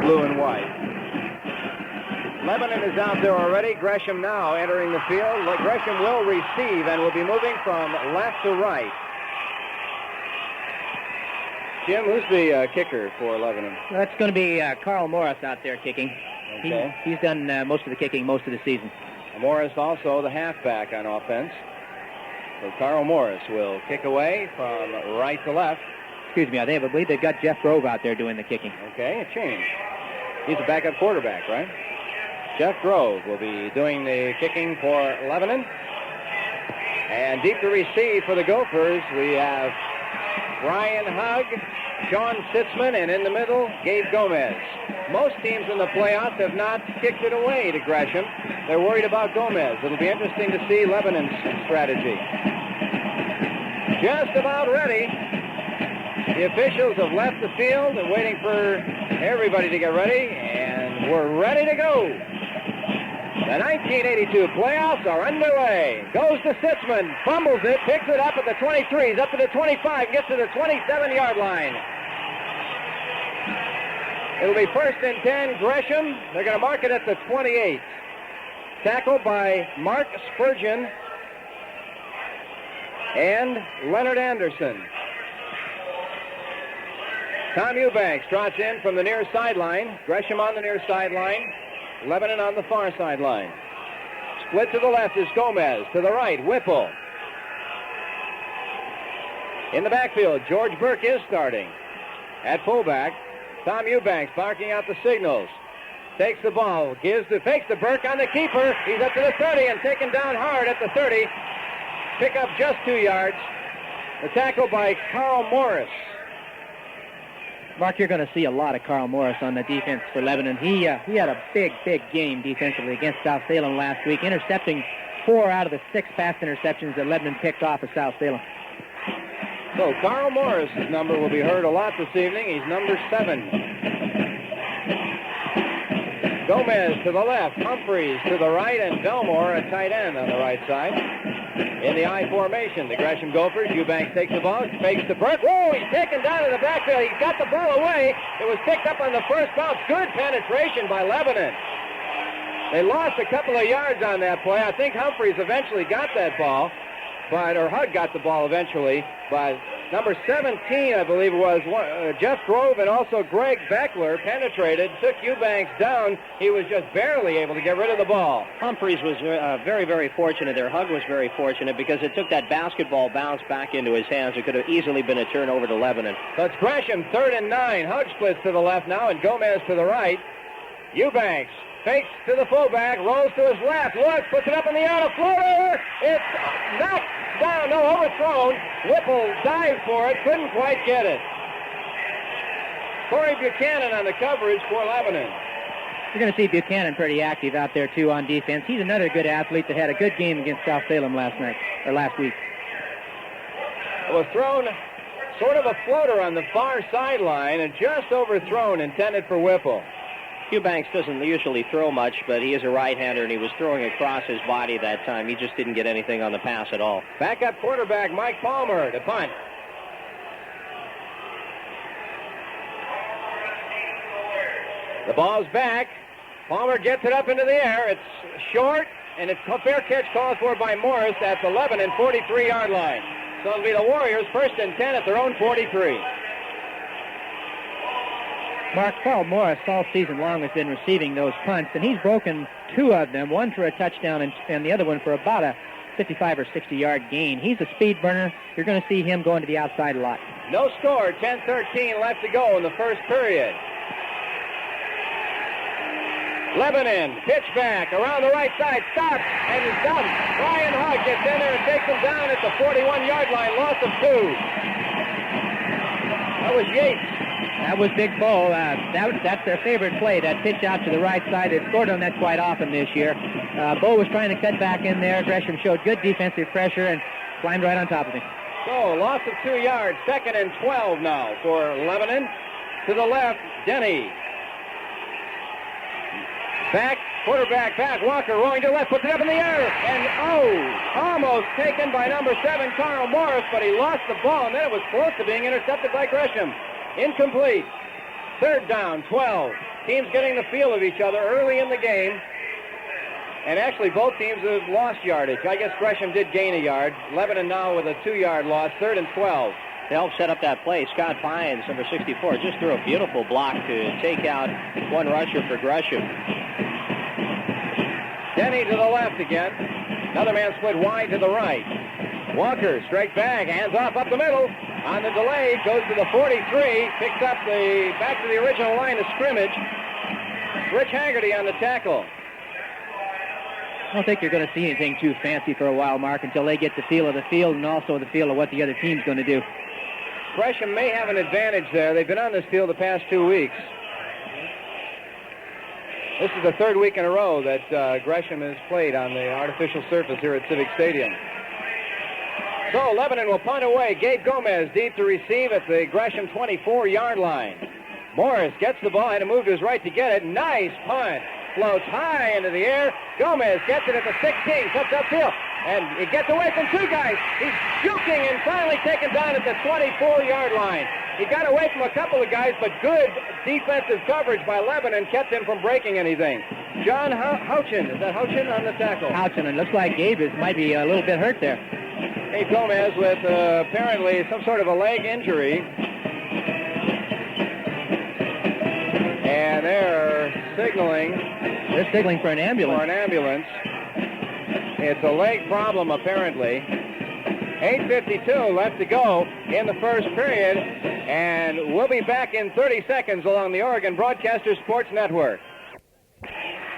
blue and white. Lebanon is out there already. Gresham now entering the field. Gresham will receive and will be moving from left to right. Jim, who's the kicker for Lebanon? Well, that's going to be Carl Morris out there kicking. Okay. He's done most of the kicking most of the season. Morris also the halfback on offense. So Carl Morris will kick away from right to left. Excuse me, I believe they've got Jeff Grove out there doing the kicking. Okay, a change. He's a backup quarterback, right? Jeff Grove will be doing the kicking for Lebanon. And deep to receive for the Gophers, we have Brian Hugg, Sean Sitzman, and in the middle, Gabe Gomez. Most teams in the playoffs have not kicked it away to Gresham. They're worried about Gomez. It'll be interesting to see Lebanon's strategy. Just about ready. The officials have left the field and waiting for everybody to get ready, and we're ready to go. The 1982 playoffs are underway. Goes to Sitzman, fumbles it, picks it up at the 23, up to the 25, gets to the 27-yard line. It'll be 1st and 10, Gresham. They're going to mark it at the 28. Tackled by Mark Spurgeon and Leonard Anderson. Tom Eubanks trots in from the near sideline. Gresham on the near sideline. Lebanon on the far sideline. Split to the left is Gomez. To the right, Whipple. In the backfield, George Burke is starting. At fullback, Tom Eubanks barking out the signals. Takes the ball, fakes the Burke on the keeper. He's up to the 30 and taken down hard at the 30. Pick up just 2 yards. The tackle by Carl Morris. Mark, you're going to see a lot of Carl Morris on the defense for Lebanon. He had a big game defensively against South Salem last week, intercepting 4 out of the 6 pass interceptions that Lebanon picked off of South Salem. So Carl Morris' number will be heard a lot this evening. He's number 7. Gomez to the left, Humphreys to the right, and Belmore, a tight end on the right side. In the I formation, the Gresham Gophers. Eubanks takes the ball, fakes to Burke. Whoa, he's taken down in the backfield. He's got the ball away. It was picked up on the first bounce. Good penetration by Lebanon. They lost a couple of yards on that play. I think Humphreys eventually got that ball, or Hugg got the ball eventually, but number 17, I believe it was, Jeff Grove and also Greg Beckler penetrated, took Eubanks down. He was just barely able to get rid of the ball. Humphreys was very fortunate there. Hugg was very fortunate because it took that basketball bounce back into his hands. It could have easily been a turnover to Lebanon. So it's Gresham, 3rd and 9. Hugg splits to the left now and Gomez to the right. Eubanks fakes to the fullback, rolls to his left, looks, puts it up in the air, a floater. It's knocked down, no, overthrown. Whipple dived for it, couldn't quite get it. Corey Buchanan on the coverage for Lebanon. You're going to see Buchanan pretty active out there, too, on defense. He's another good athlete that had a good game against South Salem last week. It was thrown sort of a floater on the far sideline and just overthrown, intended for Whipple. Eubanks doesn't usually throw much, but he is a right-hander, and he was throwing across his body that time. He just didn't get anything on the pass at all. Backup quarterback Mike Palmer to punt. The ball's back. Palmer gets it up into the air. It's short, and it's a fair catch called for by Morris at the Lebanon 43-yard line. So it'll be the Warriors 1st and 10 at their own 43. Mark, Carl Morris all season long has been receiving those punts, and he's broken 2 of them, one for a touchdown and the other one for about a 55 or 60-yard gain. He's a speed burner. You're going to see him going to the outside a lot. No score, 10-13 left to go in the first period. Lebanon, pitch back, around the right side, stops, and is done. Brian Hugg gets in there and takes him down at the 41-yard line, loss of 2. That was Yates. That was Big Bo. That's their favorite play, that pitch out to the right side. They've scored on that quite often this year. Bo was trying to cut back in there. Gresham showed good defensive pressure and climbed right on top of him. So, loss of 2 yards. 2nd and 12 now for Lebanon. To the left, Denny. Back, quarterback back. Walker rolling to the left, puts it up in the air. And, almost taken by number 7, Carl Morris, but he lost the ball, and then it was close to being intercepted by Gresham. Incomplete. 3rd down, 12. Teams getting the feel of each other early in the game. And actually, both teams have lost yardage. I guess Gresham did gain a yard. Lebanon now with a 2-yard loss, 3rd and 12. To help set up that play, Scott Pines, number 64, just threw a beautiful block to take out one rusher for Gresham. Denny to the left again. Another man split wide to the right. Walker, straight back, hands off up the middle. On the delay, goes to the 43, picks up back to the original line of scrimmage. Rich Haggerty on the tackle. I don't think you're going to see anything too fancy for a while, Mark, until they get the feel of the field and also the feel of what the other team's going to do. Gresham may have an advantage there. They've been on this field the past 2 weeks. This is the 3rd week in a row that Gresham has played on the artificial surface here at Civic Stadium. So Lebanon will punt away. Gabe Gomez deep to receive at the Gresham 24-yard line. Morris gets the ball, had to move to his right to get it. Nice punt. Floats high into the air. Gomez gets it at the 16, cuts upfield, and he gets away from 2 guys. He's juking and finally taken down at the 24-yard line. He got away from a couple of guys, but good defensive coverage by Lebanon kept him from breaking anything. John Houchin, is that Houchin on the tackle? Houchin, and looks like Gabe might be a little bit hurt there. Gabe Gomez with apparently some sort of a leg injury. And they're signaling. They're signaling for an ambulance. It's a leg problem, apparently. 8:52 left to go in the first period. And we'll be back in 30 seconds along the Oregon Broadcaster Sports Network.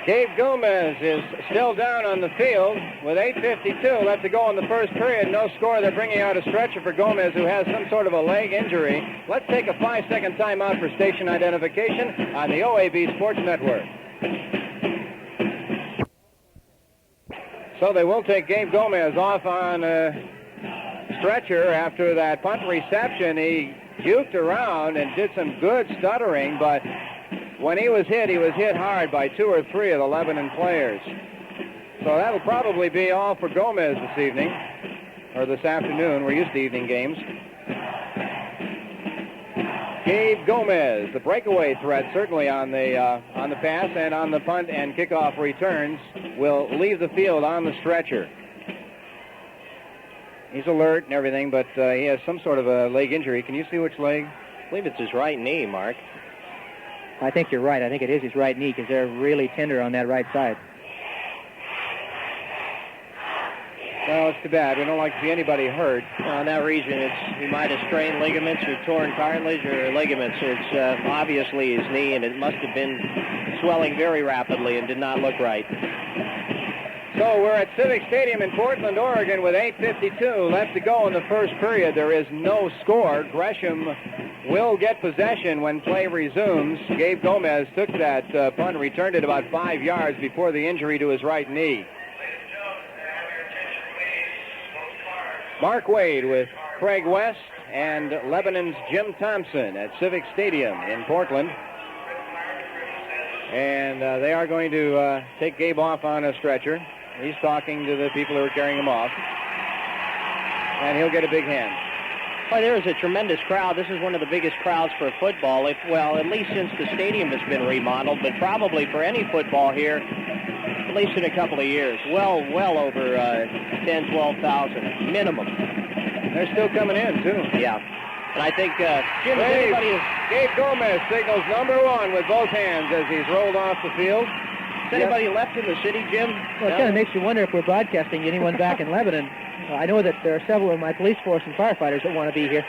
Gabe Gomez is still down on the field with 8:52 left to go in the first period. No score. They're bringing out a stretcher for Gomez, who has some sort of a leg injury. Let's take a 5-second timeout for station identification on the OAB Sports Network. So they will take Gabe Gomez off on a stretcher after that punt reception. He juked around and did some good stuttering, but when he was hit hard by 2 or 3 of the Lebanon players. So that'll probably be all for Gomez this evening, or this afternoon. We're used to evening games. Gabe Gomez, the breakaway threat certainly on the pass and on the punt and kickoff returns, will leave the field on the stretcher. He's alert and everything, but he has some sort of a leg injury. Can you see which leg? I believe it's his right knee, Mark. I think you're right. I think it is his right knee because they're really tender on that right side. Well, it's too bad. We don't like to see anybody hurt. Well, in that region, he might have strained ligaments or torn cartilage or ligaments. It's obviously his knee, and it must have been swelling very rapidly and did not look right. So we're at Civic Stadium in Portland, Oregon with 8:52 left to go in the first period. There is no score. Gresham will get possession when play resumes. Gabe Gomez took that punt, returned it about 5 yards before the injury to his right knee. Mark Wade with Craig West and Lebanon's Jim Thompson at Civic Stadium in Portland. And they are going to take Gabe off on a stretcher. He's talking to the people who are carrying him off. And he'll get a big hand. Well, there is a tremendous crowd. This is one of the biggest crowds for football, at least since the stadium has been remodeled, but probably for any football here, at least in a couple of years. Well over 10, 12,000 minimum. They're still coming in, too. Yeah. And I think, Jim, Gabe Gomez signals number 1 with both hands as he's rolled off the field. Is anybody left in the city, Jim? Well, it kind of makes you wonder if we're broadcasting anyone back in Lebanon. I know that there are several of my police force and firefighters that want to be here.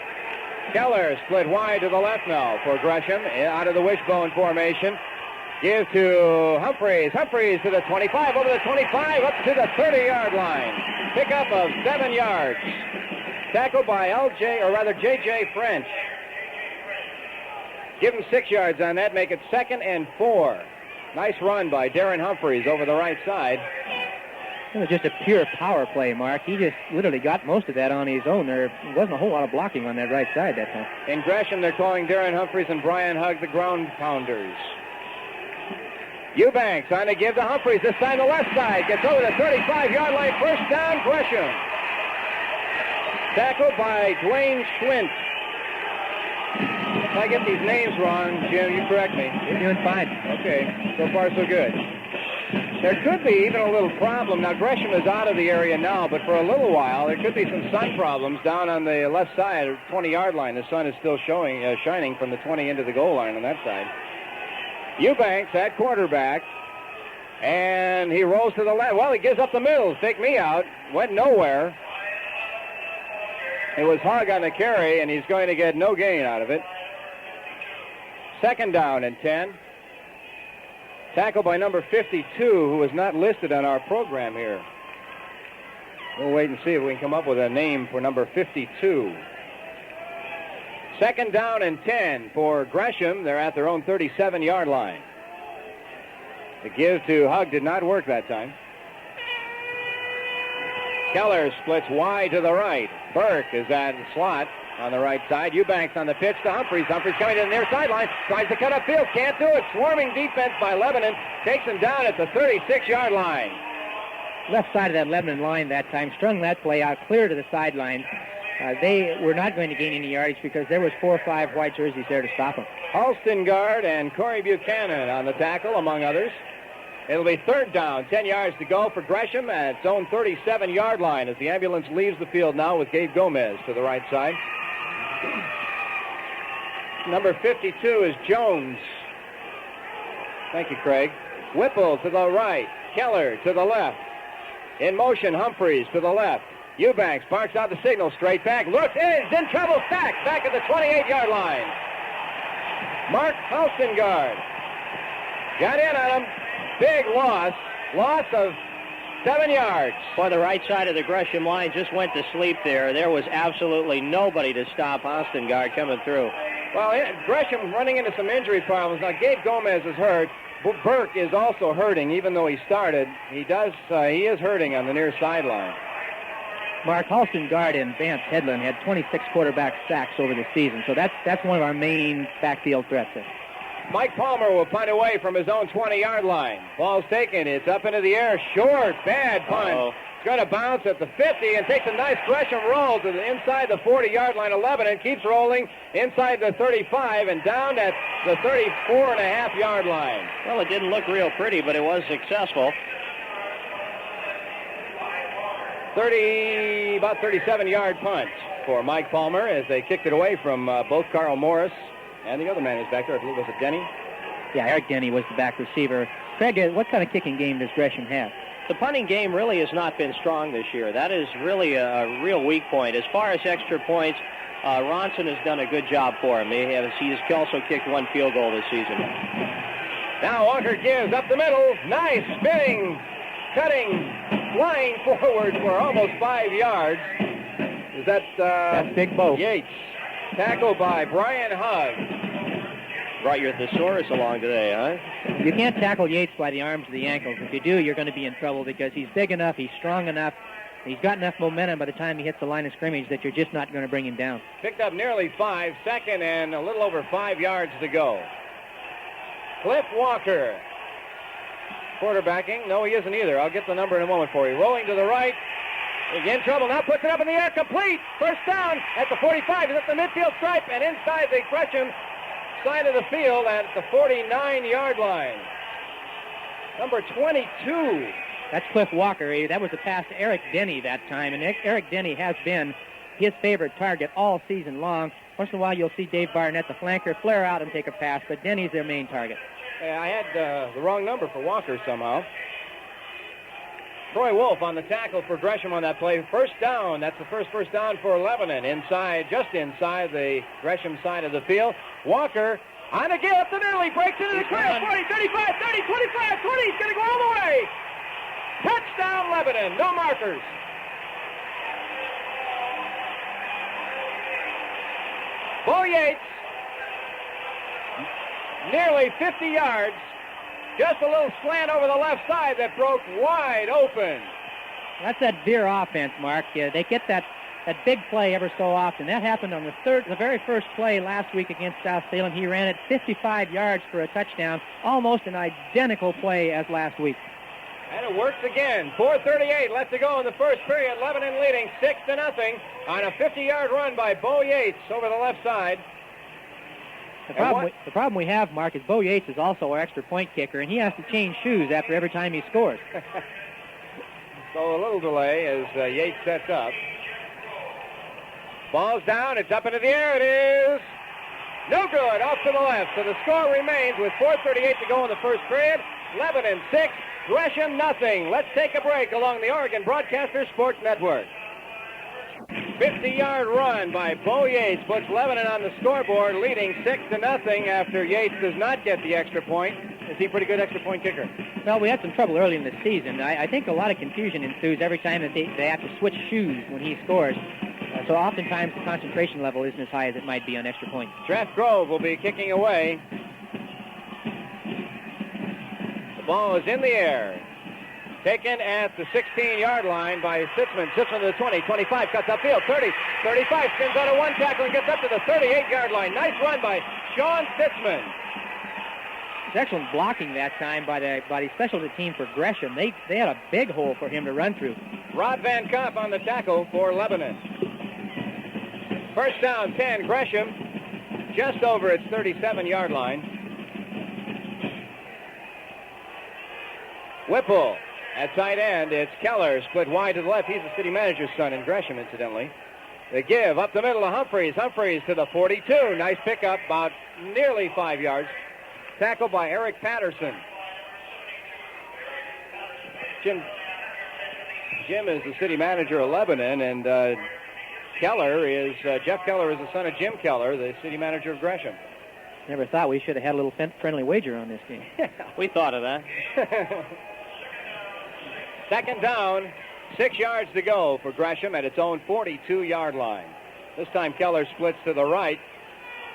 Keller split wide to the left now for Gresham out of the wishbone formation. Give to Humphreys. Humphreys to the 25, over the 25, up to the 30-yard line. Pickup of 7 yards. Tackled by J.J. French. Give him 6 yards on that, make it 2nd and 4. Nice run by Darren Humphreys over the right side. It was just a pure power play, Mark. He just literally got most of that on his own. There wasn't a whole lot of blocking on that right side that time. In Gresham, they're calling Darren Humphreys and Brian Hugg the ground pounders. Eubanks trying to give to Humphreys. This time the left side. Gets over the 35-yard line. First down, Gresham. Tackled by Dwayne Schwint. If I get these names wrong, Jim, you correct me. You're doing fine. Okay, so far so good. There could be even a little problem. Now, Gresham is out of the area now, but for a little while, there could be some sun problems down on the left side, 20-yard line. The sun is still shining from the 20 into the goal line on that side. Eubanks at quarterback, and he rolls to the left. Well, he gives up the middle. Take me out. Went nowhere. It was Hug on the carry, and he's going to get no gain out of it. Second down and 10. Tackle by number 52, who is not listed on our program here. We'll wait and see if we can come up with a name for number 52. Second down and 10 for Gresham. They're at their own 37-yard line. The give to Hug did not work that time. Keller splits wide to the right. Burke is at the slot on the right side. Eubanks on the pitch to Humphreys. Humphreys coming to the near sideline. Tries to cut upfield. Can't do it. Swarming defense by Lebanon. Takes him down at the 36-yard line. Left side of that Lebanon line that time. Strung that play out clear to the sideline. They were not going to gain any yardage because there was 4 or 5 white jerseys there to stop them. Halstengard and Corey Buchanan on the tackle, among others. It'll be third down, 10 yards to go for Gresham at its own 37-yard line as the ambulance leaves the field now with Gabe Gomez to the right side. Number 52 is Jones. Thank you, Craig. Whipple to the right. Keller to the left. In motion, Humphreys to the left. Eubanks barks out the signal, straight back. Looks, is in trouble, sacked back at the 28-yard line. Mark Halstengard got in on him. Big loss of 7 yards. Boy, the right side of the Gresham line just went to sleep there. There was absolutely nobody to stop Halstengard coming through. Well, Gresham running into some injury problems. Now, Gabe Gomez is hurt. Burke is also hurting, even though he started. He is hurting on the near sideline. Mark Halstengard and Vance Hedlund had 26 quarterback sacks over the season, so that's one of our main backfield threats there. Mike Palmer will punt away from his own 20-yard line. Ball's taken. It's up into the air. Short. Bad punt. It's going to bounce at the 50 and takes a nice Gresham roll to the inside the 40-yard line of Lebanon. Keeps rolling inside the 35 and down at the 34.5-yard line. Well, it didn't look real pretty, but it was successful. About 37-yard punt for Mike Palmer as they kicked it away from both Carl Morris and the other man who's back there. I believe was it Denny? Yeah, Eric Denny was the back receiver. Craig, what kind of kicking game does Gresham have? The punting game really has not been strong this year. That is really a real weak point. As far as extra points, Ronson has done a good job for him. He has also kicked 1 field goal this season. Now Walker gives up the middle. Nice spinning, cutting, flying forward for almost 5 yards. Is that that's Big Bo Yates? Tackle by Brian Hugg. Brought your thesaurus along today, huh? You can't tackle Yates by the arms or the ankles. If you do, you're going to be in trouble because he's big enough, he's strong enough, he's got enough momentum by the time he hits the line of scrimmage that you're just not going to bring him down. Picked up nearly 5, second and a little over 5 yards to go. Cliff Walker. Quarterbacking. No, he isn't either. I'll get the number in a moment for you. Rolling to the right. Again, trouble. Now puts it up in the air. Complete. First down at the 45. He's at the midfield stripe and inside the Gresham side of the field at the 49-yard line. Number 22. That's Cliff Walker. That was a pass to Eric Denny that time, and Eric Denny has been his favorite target all season long. Once in a while, you'll see Dave Barnett, the flanker, flare out and take a pass, but Denny's their main target. I had the wrong number for Walker somehow. Troy Wolf on the tackle for Gresham on that play. First down. That's the first down for Lebanon. Just inside the Gresham side of the field. Walker on a give up the middle. He breaks into the crowd. 40, 35, 30, 25, 20. He's going to go all the way. Touchdown, Lebanon. No markers. Bo Yates, nearly 50 yards. Just a little slant over the left side that broke wide open. That's that Veer offense, Mark. They get that big play ever so often. That happened on the very first play last week against South Salem. He ran it 55 yards for a touchdown, almost an identical play as last week. And it works again. 4:38 left to go in the first period. Lebanon leading 6-0 on a 50-yard run by Bo Yates over the left side. The problem we have, Mark, is Bo Yates is also our extra point kicker, and he has to change shoes after every time he scores. So a little delay as Yates sets up. Ball's down. It's up into the air. It is no good. Off to the left. So the score remains with 4:38 to go in the first period. Lebanon 6, Gresham nothing. Let's take a break along the Oregon Broadcaster Sports Network. 50-yard run by Bo Yates puts Lebanon on the scoreboard, leading 6-0 after Yates does not get the extra point. Is he a pretty good extra point kicker? Well, we had some trouble early in the season. I think a lot of confusion ensues every time that they have to switch shoes when he scores. So oftentimes the concentration level isn't as high as it might be on extra points. Trent Grove will be kicking away. The ball is in the air. Taken at the 16-yard line by Sitzman. Sitzman to the 20, 25, cuts upfield, 30, 35, spins out of one tackle and gets up to the 38-yard line. Nice run by Sean Sitzman. It's excellent blocking that time by the specialty team for Gresham. They had a big hole for him to run through. Rod Van Kopp on the tackle for Lebanon. First down, 10, Gresham, just over its 37-yard line. Whipple at tight end. It's Keller, split wide to the left. He's the city manager's son in Gresham, incidentally. The give up the middle to Humphreys. Humphreys to the 42. Nice pickup, about nearly 5 yards. Tackled by Eric Patterson. Jim is the city manager of Lebanon, and Jeff Keller is the son of Jim Keller, the city manager of Gresham. Never thought we should have had a little friendly wager on this game. We thought of that. Second down, 6 yards to go for Gresham at its own 42-yard line. This time Keller splits to the right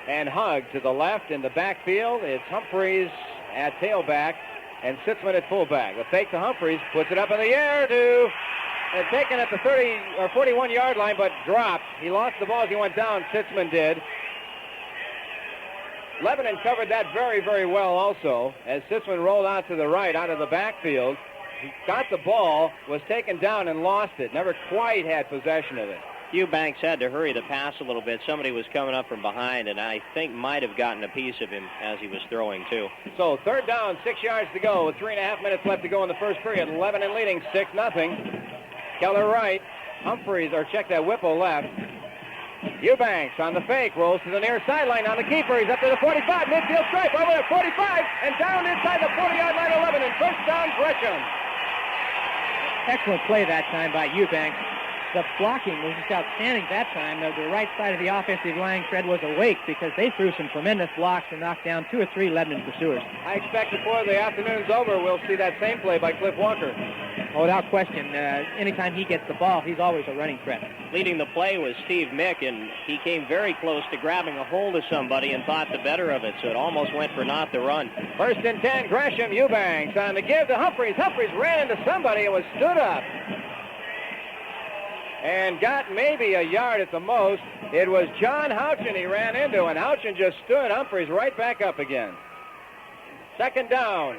and Hug to the left. In the backfield, it's Humphreys at tailback and Sitzman at fullback. The fake to Humphreys, puts it up in the air to... taken at the 30 or 41-yard line, but dropped. He lost the ball as he went down. Sitzman did. Lebanon covered that very, very well also as Sitzman rolled out to the right, out of the backfield. He got the ball, was taken down and lost it. Never quite had possession of it. Eubanks had to hurry the pass a little bit. Somebody was coming up from behind, and I think might have gotten a piece of him as he was throwing, too. So third down, 6 yards to go with 3.5 minutes left to go in the first period. Lebanon leading 6-0. Keller right. Humphreys, or check that, Whipple left. Eubanks on the fake, rolls to the near sideline on the keeper. He's up to the 45, midfield stripe, over there, 45, and down inside the 40-yard line of Lebanon. First down, Gresham. Excellent play that time by Eubanks. The blocking was just outstanding that time. The right side of the offensive line, Fred, was awake because they threw some tremendous blocks and knocked down 2 or 3 Lebanon pursuers. I expect before the afternoon's over, we'll see that same play by Cliff Walker. Oh, without question. Anytime he gets the ball, he's always a running threat. Leading the play was Steve Mick, and he came very close to grabbing a hold of somebody and thought the better of it, so it almost went for not the run. First and 10, Gresham. Eubanks on the give to Humphreys. Humphreys ran into somebody and was stood up and got maybe a yard at the most. It was John Houchin he ran into, and Houchin just stood Humphreys right back up again. Second down.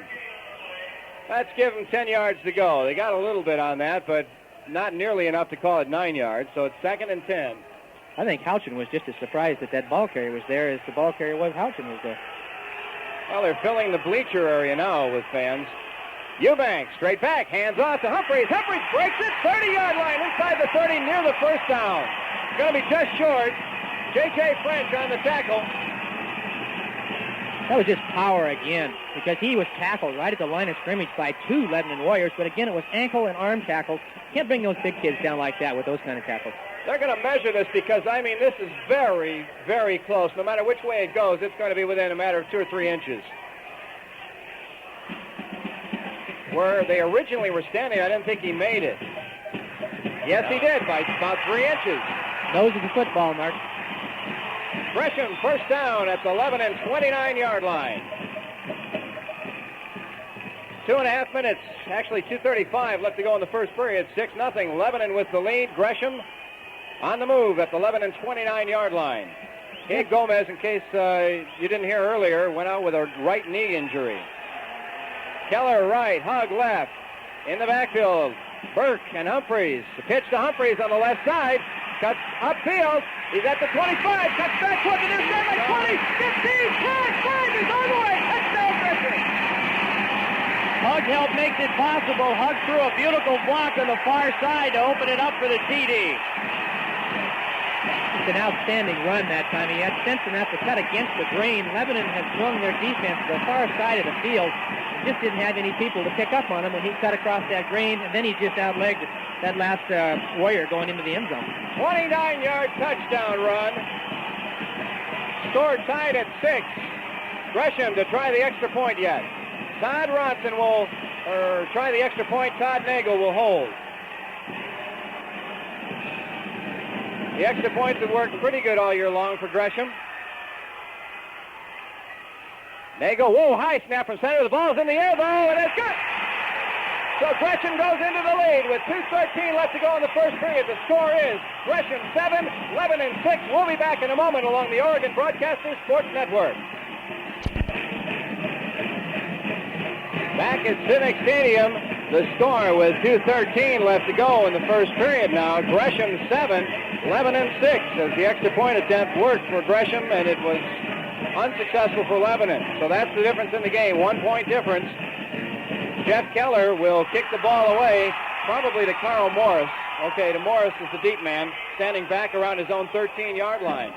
Let's give them 10 yards to go. They got a little bit on that, but not nearly enough to call it 9 yards, so it's second and 10. I think Houchin was just as surprised that ball carrier was there as the ball carrier was Houchin was there. Well, they're filling the bleacher area now with fans. Eubanks, straight back, hands off to Humphreys. Humphreys breaks it, 30-yard line, inside the 30, near the first down. It's going to be just short. J.J. French on the tackle. That was just power again, because he was tackled right at the line of scrimmage by 2 Lebanon Warriors, but again, it was ankle and arm tackles. Can't bring those big kids down like that with those kind of tackles. They're going to measure this because, this is very, very close. No matter which way it goes, it's going to be within a matter of 2 or 3 inches. Where they originally were standing, I didn't think he made it. Yes, he did, by about 3 inches. Nose of the football, Mark. Gresham, first down at the Lebanon 29-yard line. 2.5 minutes, actually 2:35 left to go in the first period. 6-0. Lebanon with the lead. Gresham on the move at the Lebanon 29-yard line. Gabe Gomez, in case you didn't hear earlier, went out with a right knee injury. Keller right, Hug left. In the backfield, Burke and Humphreys. The pitch to Humphreys on the left side. cuts upfield. He's at the 25, cuts back toward the near sideline, 20, 15, 10, 5, he's on the way. Touchdown, Gresham. Hug help makes it possible. Hug threw a beautiful block on the far side to open it up for the TD. It's an outstanding run that time. He had sense enough to cut against the grain. Lebanon had swung their defense to the far side of the field. He just didn't have any people to pick up on him when he cut across that grain, and then he just outlegged that last warrior going into the end zone. 29-yard touchdown run. Score tied at 6. Gresham to try the extra point yet. Todd Ronson will try the extra point. Todd Nagel will hold. The extra points have worked pretty good all year long for Gresham. Nagel, whoa, high snap from center. The ball's in the air, though, and it's good. So Gresham goes into the lead with 2:13 left to go in the first period. The score is Gresham 7, Lebanon 6. We'll be back in a moment along the Oregon Broadcasters Sports Network. Back at Civic Stadium, the score with 2:13 left to go in the first period now. Gresham 7, Lebanon 6, as the extra point attempt worked for Gresham, and it was unsuccessful for Lebanon. So that's the difference in the game, 1 point difference. Jeff Keller will kick the ball away, probably to Carl Morris. Okay, to Morris is the deep man, standing back around his own 13-yard line.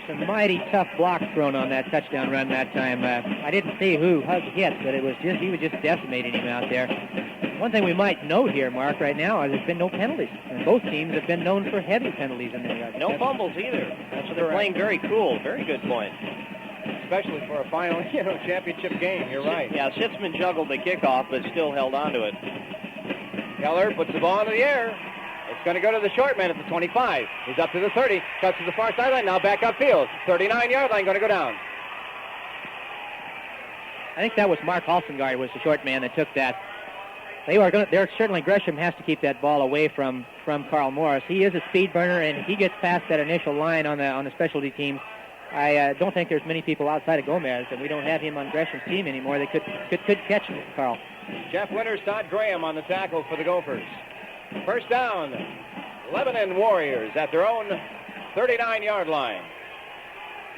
Some mighty tough blocks thrown on that touchdown run that time. I didn't see who Hug hit, but he was just decimating him out there. One thing we might note here, Mark, right now is there's been no penalties. And both teams have been known for heavy penalties in their yards. No fumbles either. That's what they're playing very cool. Very good point. Especially for a final, championship game. You're right. Yeah, Sitzman juggled the kickoff, but still held on to it. Keller puts the ball into the air. It's going to go to the short man at the 25. He's up to the 30. Cuts to the far sideline. Now back upfield. 39-yard line going to go down. I think that was Mark Halsengard was the short man that took that. Certainly Gresham has to keep that ball away from Carl Morris. He is a speed burner, and he gets past that initial line on the specialty teams. I don't think there's many people outside of Gomez, and we don't have him on Gresham's team anymore. They could catch him, Carl. Jeff Winters, Todd Graham on the tackle for the Gophers. First down, Lebanon Warriors at their own 39-yard line.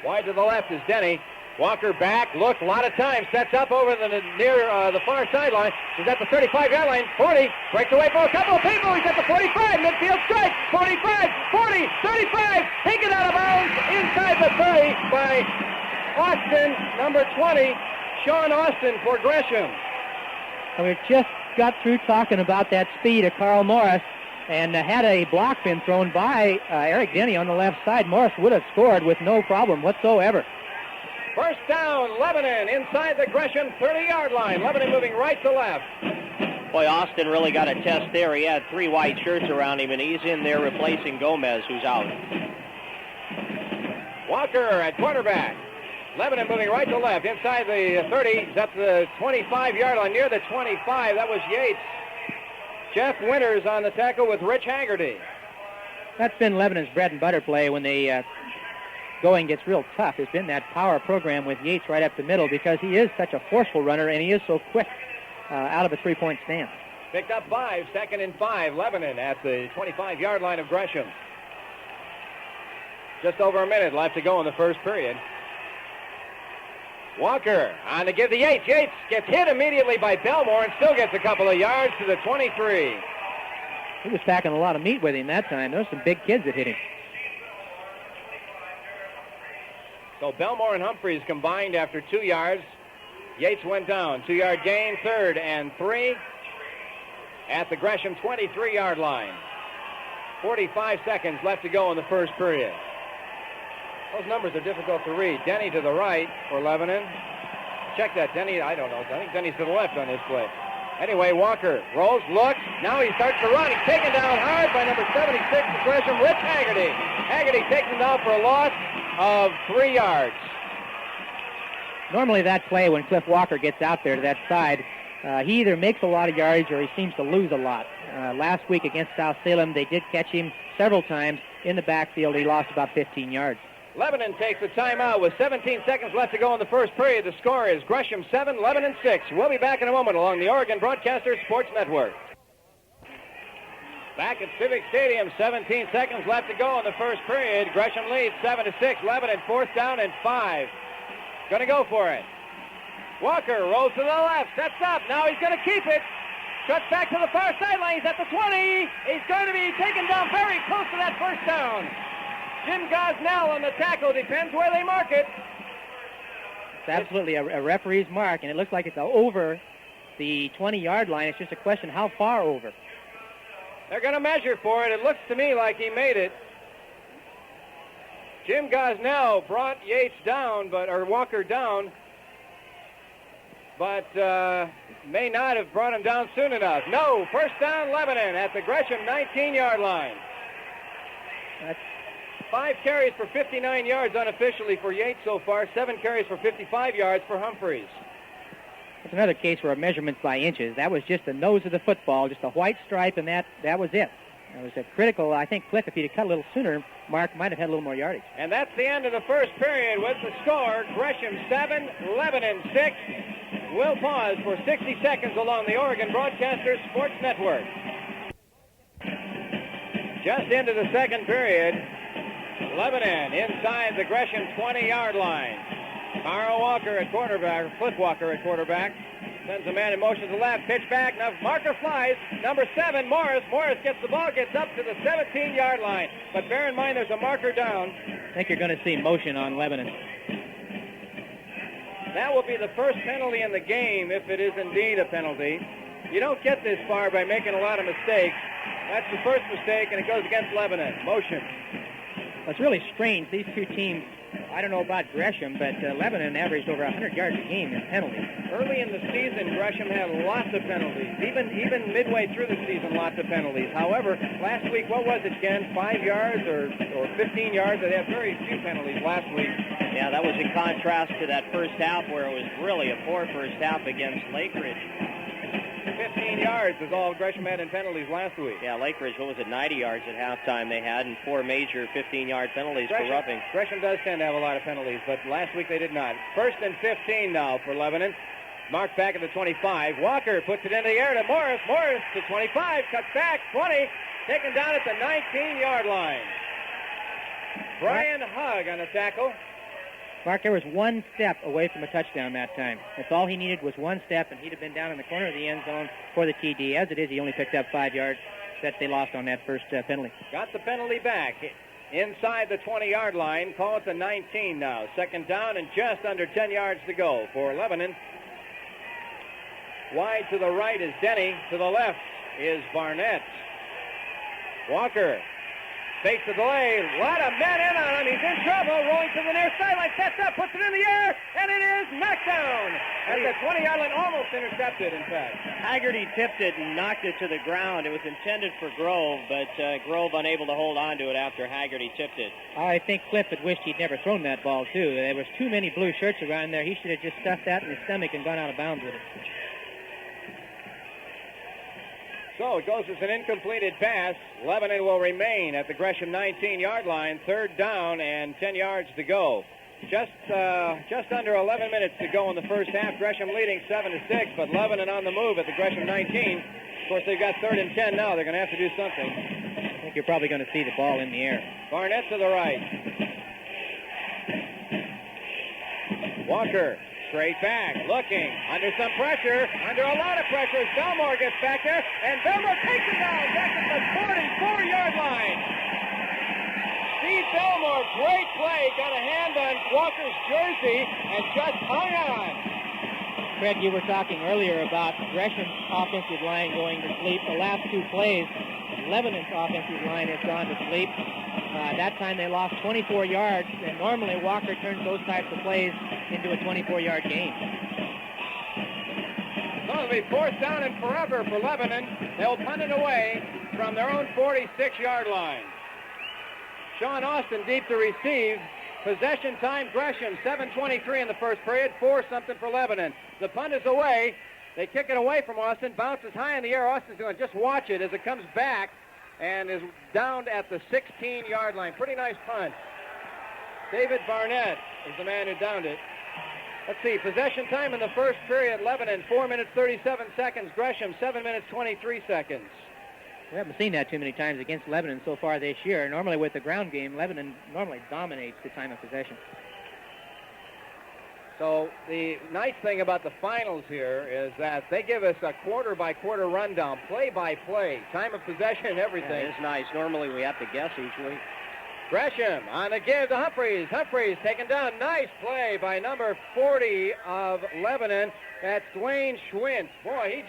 Wide to the left is Denny. Walker back, looks a lot of time, sets up over near the far sideline. He's at the 35-yard line, 40, breaks away for a couple of people. He's at the 45, midfield strike, 45, 40, 35, taken out of bounds inside the 30 by Austin, number 20, Sean Austin for Gresham. And we've just got through talking about that speed of Carl Morris, and had a block been thrown by Eric Denny on the left side, Morris would have scored with no problem whatsoever. First down, Lebanon inside the Gresham 30-yard line. Lebanon moving right to left. Boy, Austin really got a test there. He had 3 white shirts around him, and he's in there replacing Gomez, who's out. Walker at quarterback. Lebanon moving right to left. Inside the 30, that's the 25-yard line, near the 25. That was Yates. Jeff Winters on the tackle with Rich Haggerty. That's been Lebanon's bread and butter play when they going gets real tough. Has been that power program with Yates right up the middle, because he is such a forceful runner and he is so quick out of a 3-point stance. Picked up 5, 2nd and 5. Lebanon at the 25-yard line of Gresham. Just over a minute left to go in the first period. Walker on to give to Yates. Yates gets hit immediately by Belmore and still gets a couple of yards to the 23. He was packing a lot of meat with him that time. There were some big kids that hit him. So Belmore and Humphreys combined after 2 yards. Yates went down. 2-yard gain, 3rd and 3 at the Gresham 23-yard line. 45 seconds left to go in the first period. Those numbers are difficult to read. Denny to the right for Lebanon. Check that. Denny, I don't know. I think Denny's to the left on this play. Anyway, Walker rolls, looks. Now he starts to run. He's taken down hard by number 76 of Gresham, Rich Haggerty. Haggerty takes him down for a loss of 3 yards. Normally that play, when Cliff Walker gets out there to that side, he either makes a lot of yards or he seems to lose a lot. Last week against South Salem, they did catch him several times in the backfield. He lost about 15 yards. Lebanon takes a timeout with 17 seconds left to go in the first period. The score is Gresham 7, Lebanon 6. We'll be back in a moment along the Oregon Broadcasters Sports Network. Back at Civic Stadium, 17 seconds left to go in the first period. Gresham leads 7-6. Lebanon 4th down and 5. Going to go for it. Walker rolls to the left, sets up. Now he's going to keep it. Cuts back to the far sideline. He's at the 20. He's going to be taken down very close to that first down. Jim Gosnell on the tackle. Depends where they mark it. It's absolutely a referee's mark, and it looks like it's over the 20-yard line. It's just a question how far over. They're going to measure for it. It looks to me like he made it. Jim Gosnell brought Yates down, or Walker down, but may not have brought him down soon enough. No, first down Lebanon at the Gresham 19-yard line. That's 5 carries for 59 yards unofficially for Yates so far. 7 carries for 55 yards for Humphreys. That's another case where a measurement's by inches. That was just the nose of the football, just a white stripe, and that was it. It was a critical, I think, Cliff, if he'd have cut a little sooner, Mark might have had a little more yardage. And that's the end of the first period with the score. Gresham 7, Lebanon 6. We'll pause for 60 seconds along the Oregon Broadcasters Sports Network. Just into the second period, Lebanon inside the Gresham 20-yard line. Carl Walker at quarterback, Cliff Walker at quarterback. Sends a man in motion to the left, pitch back, now marker flies, number 7, Morris. Morris gets the ball, gets up to the 17-yard line. But bear in mind there's a marker down. I think you're going to see motion on Lebanon. That will be the first penalty in the game, if it is indeed a penalty. You don't get this far by making a lot of mistakes. That's the first mistake, and it goes against Lebanon. Motion. Well, it's really strange. These two teams, I don't know about Gresham, but Lebanon averaged over 100 yards a game in penalties. Early in the season, Gresham had lots of penalties. Even midway through the season, lots of penalties. However, last week, what was it, Ken? 5 yards or 15 yards? They had very few penalties last week. Yeah, that was in contrast to that first half where it was really a poor first half against Lake Ridge. 15 yards is all Gresham had in penalties last week. Yeah, Lake Ridge, what was it, 90 yards at halftime they had, and 4 major 15-yard penalties for roughing. Gresham does tend to have a lot of penalties, but last week they did not. First and 15 now for Lebanon. Marked back at the 25. Walker puts it into the air to Morris. Morris to 25, cuts back, 20, taken down at the 19-yard line. Brian Hugg on the tackle. Mark, there was one step away from a touchdown that time. That's all he needed was one step, and he'd have been down in the corner of the end zone for the TD. As it is, he only picked up 5 yards that they lost on that first penalty. Got the penalty back inside the 20-yard line. Call it the 19 now. Second down and just under 10 yards to go for Lebanon. Wide to the right is Denny. To the left is Barnett. Walker fakes the delay. A lot of men in on him. He's in trouble. Rolling to the near sideline. Sets up. Puts it in the air. And it is knocked down. At the 20-yard line. Almost intercepted, in fact. Haggerty tipped it and knocked it to the ground. It was intended for Grove, but Grove unable to hold on to it after Haggerty tipped it. I think Cliff had wished he'd never thrown that ball, too. There was too many blue shirts around there. He should have just stuffed that in his stomach and gone out of bounds with it. So it goes as an incompleted pass. Lebanon will remain at the Gresham 19-yard line. Third down and 10 yards to go. Just under 11 minutes to go in the first half. Gresham leading 7-6, but Lebanon on the move at the Gresham 19. Of course, they've got 3rd and 10 now. They're going to have to do something. I think you're probably going to see the ball in the air. Barnett to the right. Walker. Straight back, looking, under some pressure, under a lot of pressure as Belmore gets back there, and Belmore takes it down back at the 44-yard line. Steve Belmore, great play, got a hand on Walker's jersey and just hung on. Fred, you were talking earlier about Gresham's offensive line going to sleep. The last 2 plays, Lebanon's offensive line has gone to sleep. That time they lost 24 yards, and normally Walker turns those types of plays into a 24-yard gain. So it'll be 4th down and forever for Lebanon. They'll punt it away from their own 46-yard line. Sean Austin deep to receive. Possession time, Gresham, 7:23 in the first period, 4-something for Lebanon. The punt is away. They kick it away from Austin, bounces high in the air. Austin's going to just watch it as it comes back and is downed at the 16-yard line. Pretty nice punt. David Barnett is the man who downed it. Let's see, possession time in the first period, Lebanon, 4 minutes, 37 seconds. Gresham, 7 minutes, 23 seconds. We haven't seen that too many times against Lebanon so far this year. Normally with the ground game, Lebanon normally dominates the time of possession. So the nice thing about the finals here is that they give us a quarter-by-quarter rundown, play-by-play, time of possession, everything. Yeah, it's nice. Normally we have to guess each week. Gresham on the give to Humphreys. Humphreys taken down. Nice play by number 40 of Lebanon. That's Dwayne Schwintz. Boy,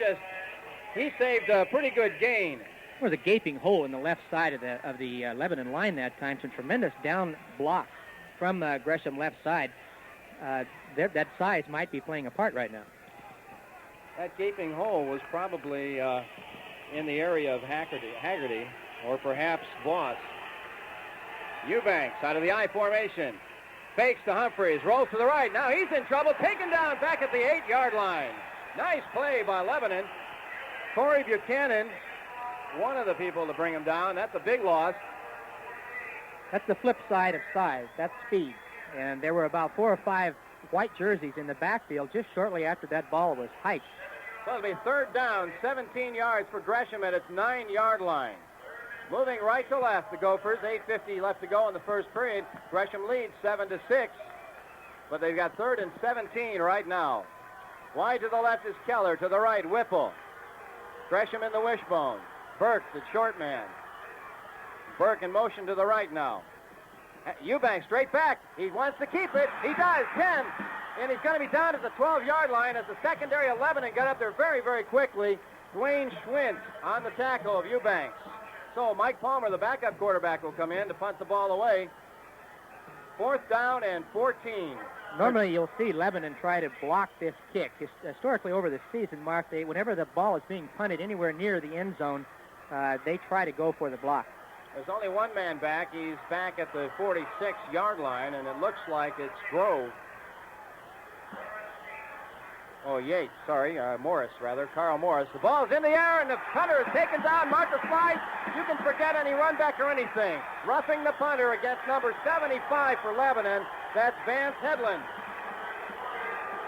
he saved a pretty good gain. There was a gaping hole in the left side of the Lebanon line that time. Some tremendous down block from Gresham left side. That size might be playing a part right now. That gaping hole was probably in the area of Haggerty or perhaps Voss. Eubanks out of the I formation. Fakes to Humphreys. Rolls to the right. Now he's in trouble. Taken down back at the 8-yard line. Nice play by Lebanon. Corey Buchanan, one of the people to bring him down. That's a big loss. That's the flip side of size. That's speed. And there were about 4 or 5 white jerseys in the backfield just shortly after that ball was hiked. So it'll be 3rd down, 17 yards for Gresham at its 9-yard line. Moving right to left, the Gophers. 8:50 left to go in the first period. Gresham leads 7-6, but they've got 3rd and 17 right now. Wide to the left is Keller. To the right, Whipple. Gresham in the wishbone. Burke, the short man. Burke in motion to the right now. Eubanks straight back. He wants to keep it. He does. 10. And he's going to be down at the 12-yard line as the secondary of Lebanon got up there very, very quickly. Dwayne Schwintz on the tackle of Eubanks. So Mike Palmer, the backup quarterback, will come in to punt the ball away. 4th down and 14. Normally you'll see Lebanon try to block this kick. Historically over the season, Mark, whenever the ball is being punted anywhere near the end zone, they try to go for the block. There's only one man back. He's back at the 46-yard line, and it looks like it's Grove. Oh, Yates, sorry, Morris, rather, Carl Morris. The ball's in the air, and the punter is taken down. Martha slides. You can forget any run back or anything. Roughing the punter against number 75 for Lebanon. That's Vance Headland.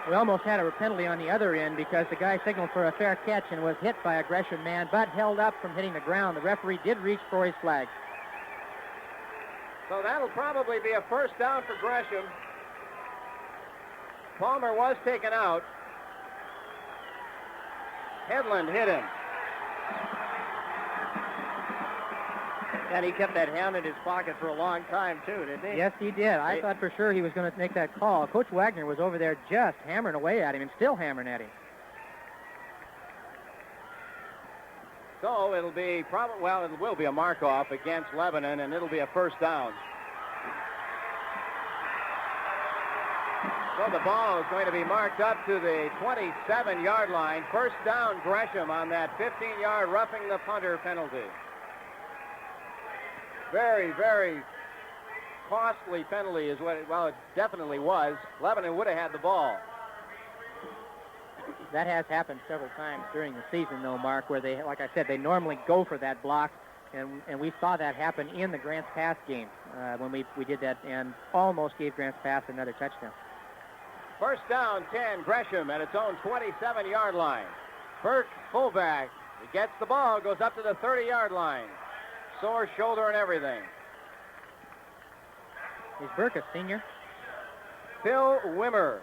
We almost had a penalty on the other end because the guy signaled for a fair catch and was hit by a Gresham man, but held up from hitting the ground. The referee did reach for his flag. So that'll probably be a 1st down for Gresham. Palmer was taken out. Headland hit him. And he kept that hand in his pocket for a long time, too, didn't he? Yes, he did. I thought for sure he was going to make that call. Coach Wagner was over there just hammering away at him and still hammering at him. So it'll be it will be a mark-off against Lebanon, and it'll be a 1st down. So the ball is going to be marked up to the 27-yard line. 1st down, Gresham on that 15-yard roughing the punter penalty. Very, very costly penalty is what it definitely was. Lebanon would have had the ball. That has happened several times during the season, though, Mark, where they, like I said, they normally go for that block, and we saw that happen in the Grants Pass game when we did that and almost gave Grants Pass another touchdown. 1st down, 10, Gresham at its own 27-yard line. Burke, fullback. He gets the ball, goes up to the 30-yard line. Sore shoulder and everything. Is Burke a senior? Phil Wimmer.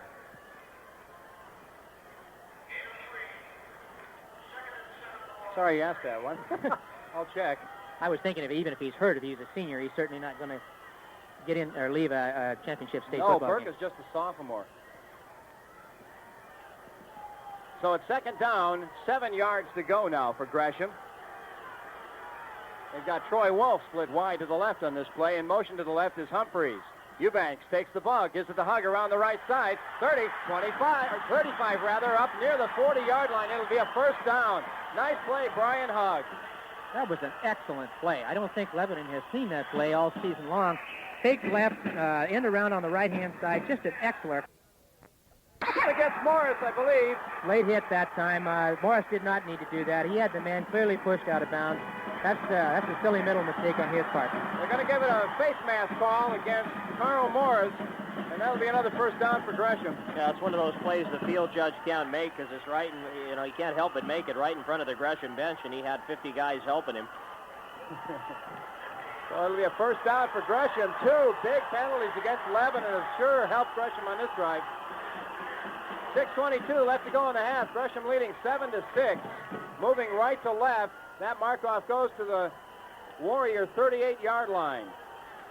Sorry you asked that one. I'll check. I was thinking even if he's hurt, if he's a senior, he's certainly not going to get in or leave a championship state football Burke game. is just a sophomore. So it's 2nd down, 7 yards to go now for Gresham. They've got Troy Wolf split wide to the left on this play. In motion to the left is Humphreys. Eubanks takes the ball, gives it to Hug around the right side. 30, 25, or 35 rather, up near the 40-yard line. It'll be a 1st down. Nice play, Brian Hug. That was an excellent play. I don't think Lebanon has seen that play all season long. Fake left, end around on the right-hand side. Just an excellent. Against Morris, I believe. Late hit that time. Morris did not need to do that. He had the man clearly pushed out of bounds. That's a silly middle mistake on his part. They're going to give it a face mask call against Carl Morris, and that'll be another 1st down for Gresham. Yeah, it's one of those plays the field judge can't make because it's right, he can't help but make it right in front of the Gresham bench, and he had 50 guys helping him. So it'll be a first down for Gresham. 2 big penalties against Lebanon have sure helped Gresham on this drive. 6:22 left to go in the half. Gresham leading 7-6. Moving right to left. That mark-off goes to the Warrior 38-yard line.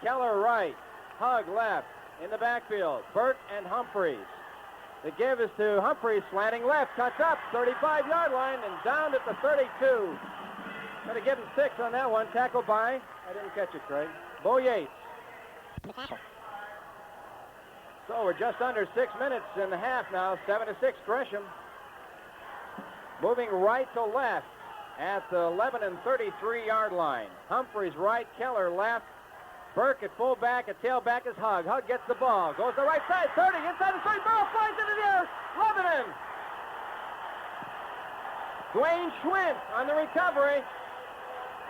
Keller right. Hug left. In the backfield, Burt and Humphreys. The give is to Humphreys, slanting left, cuts up, 35-yard line, and down at the 32. Going to give him 6 on that one. Tackled by, I didn't catch it, Craig, Bo Yates. So we're just under 6 minutes in the half now, 7-6 Gresham. Moving right to left at the Lebanon 33-yard line. Humphreys right, Keller left. Burke at fullback, at tailback is Hug. Hug gets the ball, goes to the right side, 30, inside the 30, ball flies into the air, Lebanon. Dwayne Schwint on the recovery.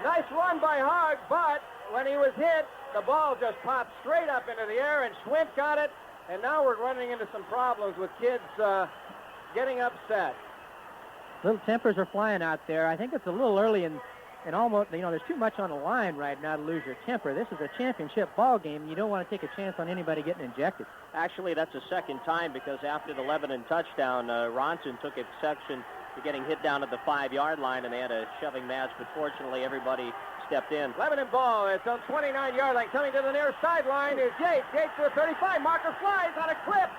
Nice run by Hug, but when he was hit, the ball just popped straight up into the air, and Schwint got it, and now we're running into some problems with kids getting upset. Little tempers are flying out there. I think it's a little early and almost, there's too much on the line right now to lose your temper. This is a championship ball game, and you don't want to take a chance on anybody getting injected. Actually, that's the second time because after the Lebanon touchdown, Ronson took exception to getting hit down at the 5-yard line, and they had a shoving match, but fortunately everybody stepped in. Lebanon ball, it's on 29-yard line. Coming to the near sideline is Yates. Yates to the 35. Marker flies on a clip.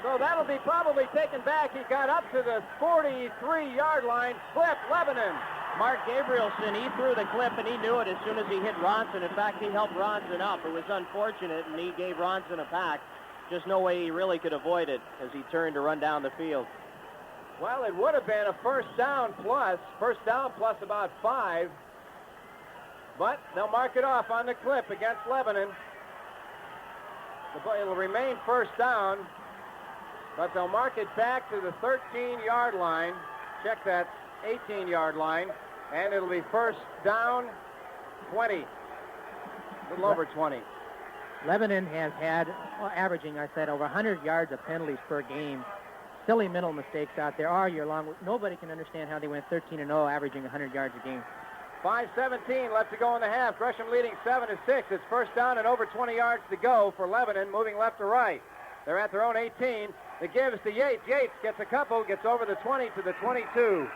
So that'll be probably taken back. He got up to the 43-yard line. Clip, Lebanon. Mark Gabrielson, he threw the clip, and he knew it as soon as he hit Ronson. In fact, he helped Ronson up. It was unfortunate, and he gave Ronson a pack. Just no way he really could avoid it as he turned to run down the field. Well, it would have been a first down plus about 5. But they'll mark it off on the clip against Lebanon. It'll remain first down, but they'll mark it back to the 13-yard line. Check that, 18-yard line. And it'll be first down 20. A little over 20. Lebanon has had, averaging, I said, over 100 yards of penalties per game. Silly mental mistakes out there all year long. Nobody can understand how they went 13-0, averaging 100 yards a game. 5:17 left to go in the half. Gresham leading 7-6. It's first down and over 20 yards to go for Lebanon, moving left to right. They're at their own 18. The give is to Yates. Yates gets a couple, gets over the 20 to the 22.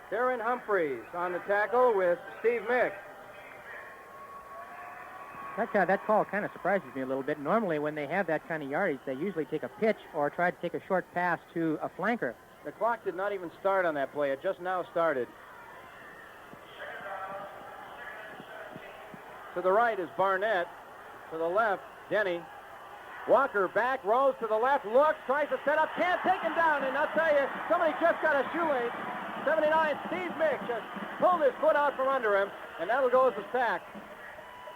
Darren Humphreys on the tackle with Steve Mick. That call kind of surprises me a little bit. Normally, when they have that kind of yardage, they usually take a pitch or try to take a short pass to a flanker. The clock did not even start on that play. It just now started. To the right is Barnett. To the left, Denny. Walker back, rolls to the left, looks, tries to set up, can't take him down. And I'll tell you, somebody just got a shoelace. 79, Steve Mick just pulled his foot out from under him, and that'll go as a sack.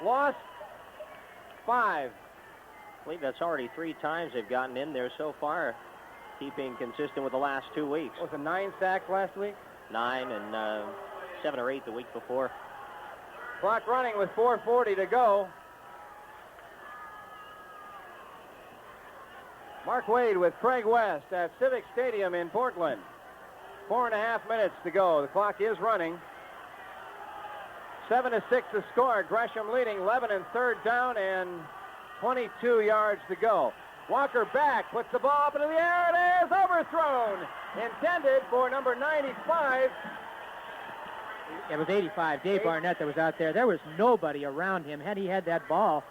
Loss 5. I believe that's already 3 times they've gotten in there so far, keeping consistent with the last 2 weeks. Was it 9 sacks last week? 9 and 7 or 8 the week before. Clock running with 4:40 to go. Mark Wade with Craig West at Civic Stadium in Portland. 4.5 minutes to go. The clock is running. 7-6 the score. Gresham leading. Lebanon third down and 22 yards to go. Walker back, puts the ball up into the air. It is overthrown. Intended for number 95. It was 85. Dave Barnett that was out there. There was nobody around him. Had he had that ball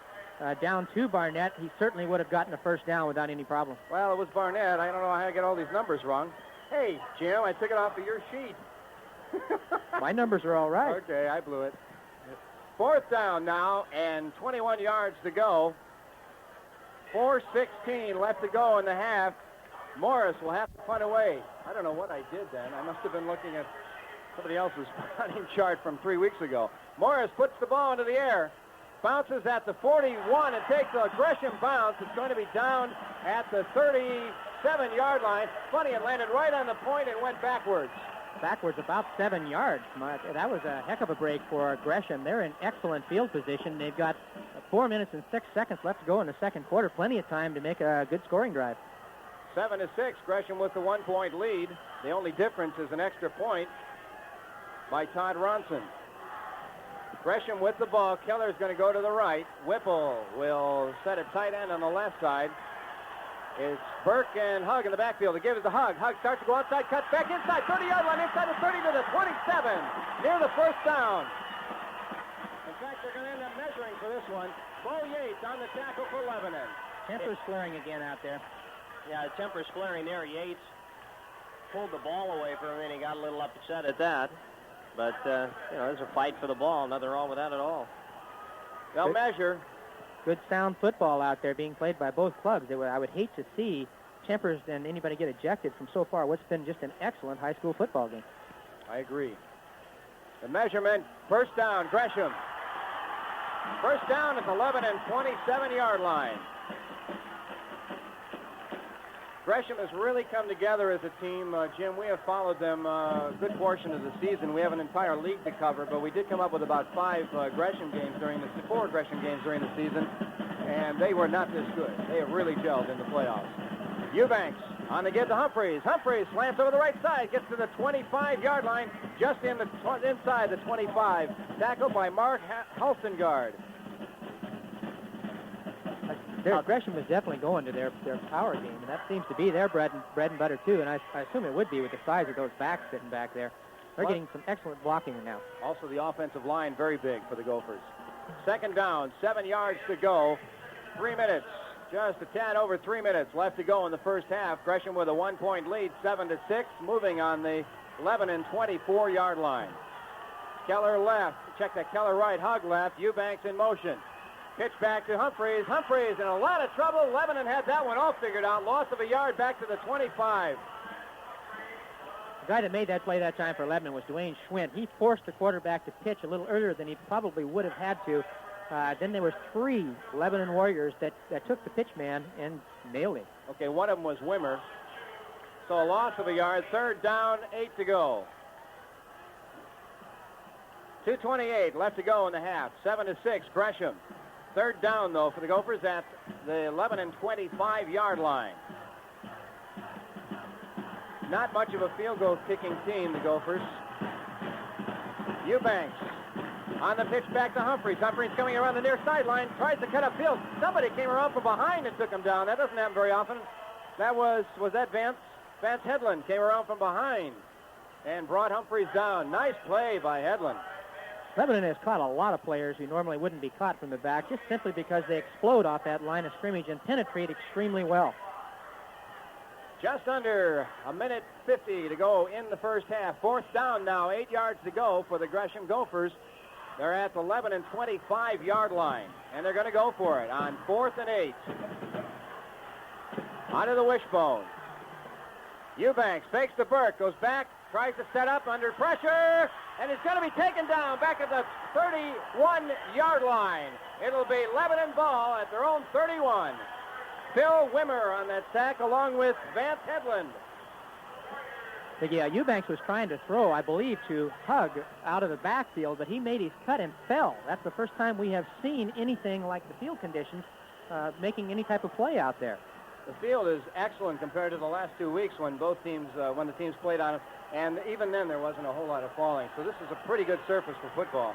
down to Barnett, he certainly would have gotten a first down without any problem. Well, it was Barnett. I don't know how I get all these numbers wrong. Hey, Jim, I took it off of your sheet. My numbers are all right. Okay, I blew it. Fourth down now and 21 yards to go. 4:16 left to go in the half. Morris will have to punt away. I don't know what I did then. I must have been looking at somebody else's punting chart from 3 weeks ago. Morris puts the ball into the air, bounces at the 41 and takes a Gresham bounce. It's going to be down at the 37-yard line. Funny, it landed right on the point and went backwards. Backwards about 7 yards. That was a heck of a break for Gresham. They're in excellent field position. They've got 4 minutes and 6 seconds left to go in the second quarter. Plenty of time to make a good scoring drive. 7-6, Gresham with the 1-point lead. The only difference is an extra point. by Todd Ronson. Gresham with the ball. Keller's going to go to the right. Whipple will set a tight end on the left side. It's Burke and Hug in the backfield. They give it to Hug. Hug starts to go outside, cuts back inside, 30-yard line, inside the 30 to the 27, near the first down. In fact, they're going to end up measuring for this one. Bo Yates on the tackle for Lebanon. Tempers flaring again out there. Yeah, tempers flaring there. Yates pulled the ball away from him, and he got a little upset at that. But, there's a fight for the ball. Nothing wrong with that at all. They'll measure. Good sound football out there being played by both clubs. I would hate to see Tempers and anybody get ejected from so far what's been just an excellent high school football game. I agree. The measurement, first down, Gresham. First down at the 11 and 27-yard line. Gresham has really come together as a team. Jim, we have followed them a good portion of the season. We have an entire league to cover, but we did come up with about 5 Gresham games four Gresham games during the season, and they were not this good. They have really gelled in the playoffs. Eubanks on the give to Humphreys. Humphreys slants over the right side, gets to the 25-yard line, just inside the 25. Tackled by Mark Halstengard. Gresham is definitely going to their power game, and that seems to be their bread and butter, too, and I assume it would be with the size of those backs sitting back there. They're getting some excellent blocking now. Also, the offensive line very big for the Gophers. Second down, 7 yards to go. 3 minutes, just a tad over 3 minutes left to go in the first half. Gresham with a 1-point lead, 7-6, moving on the 11 and 24-yard line. Keller left. Check that. Keller right. Hug left. Eubanks in motion. Pitch back to Humphreys. Humphreys in a lot of trouble. Lebanon had that one all figured out. Loss of a yard back to the 25. The guy that made that play that time for Lebanon was Dwayne Schwint. He forced the quarterback to pitch a little earlier than he probably would have had to. Then there were 3 Lebanon Warriors that took the pitch man and nailed him. Okay, one of them was Wimmer. So a loss of a yard. Third down, 8 to go. 2:28 left to go in the half. 7-6, Gresham. Third down, though, for the Gophers at the 11 and 25-yard line. Not much of a field goal kicking team, the Gophers. Eubanks on the pitch back to Humphreys. Humphreys coming around the near sideline, tries to cut upfield. Somebody came around from behind and took him down. That doesn't happen very often. That was that Vance? Vance Hedlund came around from behind and brought Humphreys down. Nice play by Hedlund. Lebanon has caught a lot of players who normally wouldn't be caught from the back just simply because they explode off that line of scrimmage and penetrate extremely well. Just under a minute 50 to go in the first half. Fourth down now, 8 yards to go for the Gresham Gophers. They're at the 11 and 25-yard line, and they're going to go for it on 4th and 8. Out of the wishbone. Eubanks fakes to Burke, goes back, tries to set up under pressure, and it's going to be taken down back at the 31-yard line. It'll be Lebanon ball at their own 31. Phil Wimmer on that sack along with Vance Hedlund. But yeah, Eubanks was trying to throw, I believe, to Hug out of the backfield, but he made his cut and fell. That's the first time we have seen anything like the field conditions making any type of play out there. The field is excellent compared to the last 2 weeks when the teams played on it, and even then there wasn't a whole lot of falling. So this is a pretty good surface for football.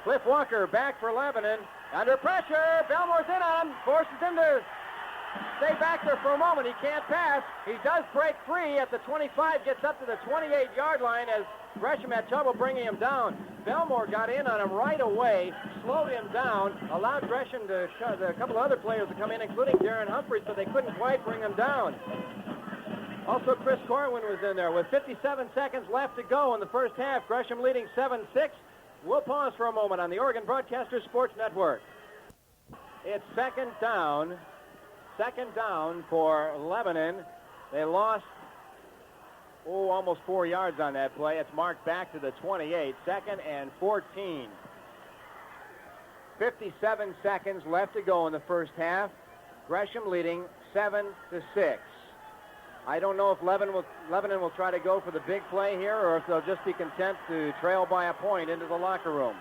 Cliff Walker back for Lebanon. Under pressure, Belmore's in on him, forces him to stay back there for a moment. He can't pass. He does break free at the 25, gets up to the 28-yard line as Gresham had trouble bringing him down. Belmore got in on him right away, slowed him down, allowed Gresham to a couple of other players to come in, including Darren Humphreys, but they couldn't quite bring him down. Also, Chris Corwin was in there with 57 seconds left to go in the first half. Gresham leading 7-6. We'll pause for a moment on the Oregon Broadcasters Sports Network. It's second down for Lebanon. They lost, almost 4 yards on that play. It's marked back to the 28, 2nd and 14. 57 seconds left to go in the first half. Gresham leading 7-6. I don't know if Lebanon will try to go for the big play here or if they'll just be content to trail by a point into the locker room.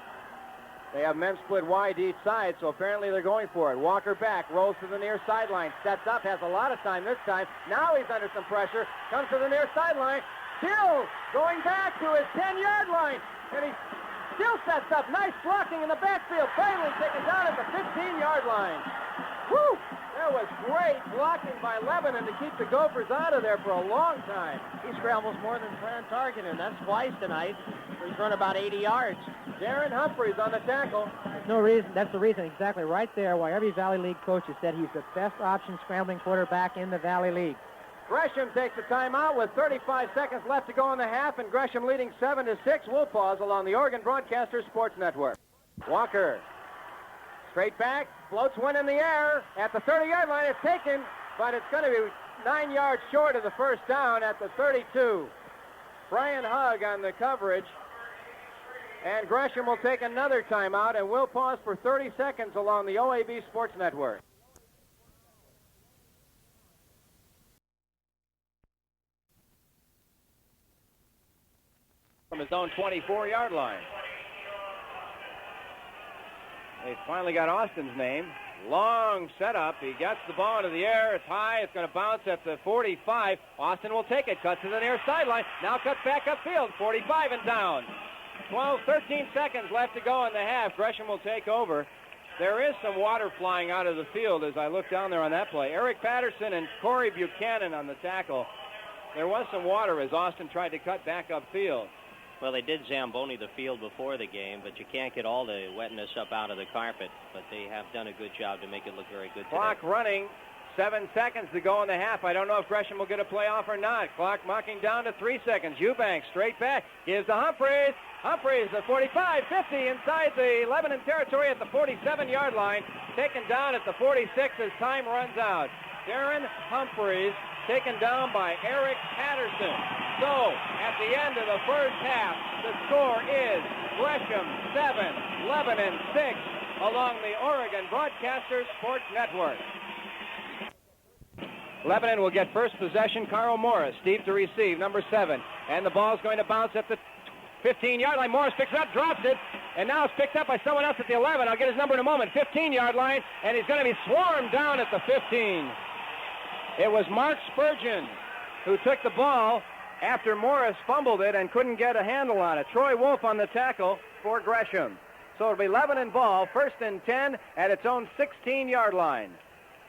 They have men split wide each side, so apparently they're going for it. Walker back, rolls to the near sideline, sets up, has a lot of time this time. Now he's under some pressure, comes to the near sideline, Still going back to his 10-yard line. And he still sets up. Nice blocking in the backfield. Finally taken down at the 15-yard line. Woo! That was great blocking by Lebanon to keep the Gophers out of there for a long time. He scrambles more than Fran Target, and that's twice tonight. He's run about 80 yards. Darren Humphreys on the tackle. There's no reason. That's the reason exactly right there why every Valley League coach has said he's the best option scrambling quarterback in the Valley League. Gresham takes a timeout with 35 seconds left to go in the half, and Gresham leading 7-6. We'll pause along the Oregon Broadcasters Sports Network. Walker, straight back, floats one in the air. At the 30-yard line, it's taken, but it's going to be 9 yards short of the first down at the 32. Brian Hugg on the coverage. And Gresham will take another timeout, and we'll pause for 30 seconds along the OAB Sports Network. From his own 24-yard line. They finally got Austin's name. Long setup. He gets the ball into the air. It's high. It's going to bounce at the 45. Austin will take it. Cuts to the near sideline. Now cuts back upfield. 45 and down. 13 seconds left to go in the half. Gresham will take over. There is some water flying out of the field as I look down there on that play. Eric Patterson and Corey Buchanan on the tackle. There was some water as Austin tried to cut back upfield. Well, they did Zamboni the field before the game, but you can't get all the wetness up out of the carpet. But they have done a good job to make it look very good today. Clock running. 7 seconds to go in the half. I don't know if Gresham will get a playoff or not. Clock knocking down to 3 seconds. Eubanks straight back. Gives to Humphreys. Humphreys at 45, 50 inside the Lebanon territory at the 47-yard line. Taken down at the 46 as time runs out. Darren Humphreys taken down by Eric Patterson. So, at the end of the first half, the score is Gresham 7, Lebanon 6 along the Oregon Broadcasters Sports Network. Lebanon will get first possession. Carl Morris, deep to receive, number 7. And the ball's going to bounce at the 15-yard line. Morris picks it up, drops it, and now it's picked up by someone else at the 11. I'll get his number in a moment. 15-yard line, and he's going to be swarmed down at the 15. It was Mark Spurgeon who took the ball after Morris fumbled it and couldn't get a handle on it. Troy Wolf on the tackle for Gresham. So it'll be Lebanon ball, 1st and 10 at its own 16-yard line.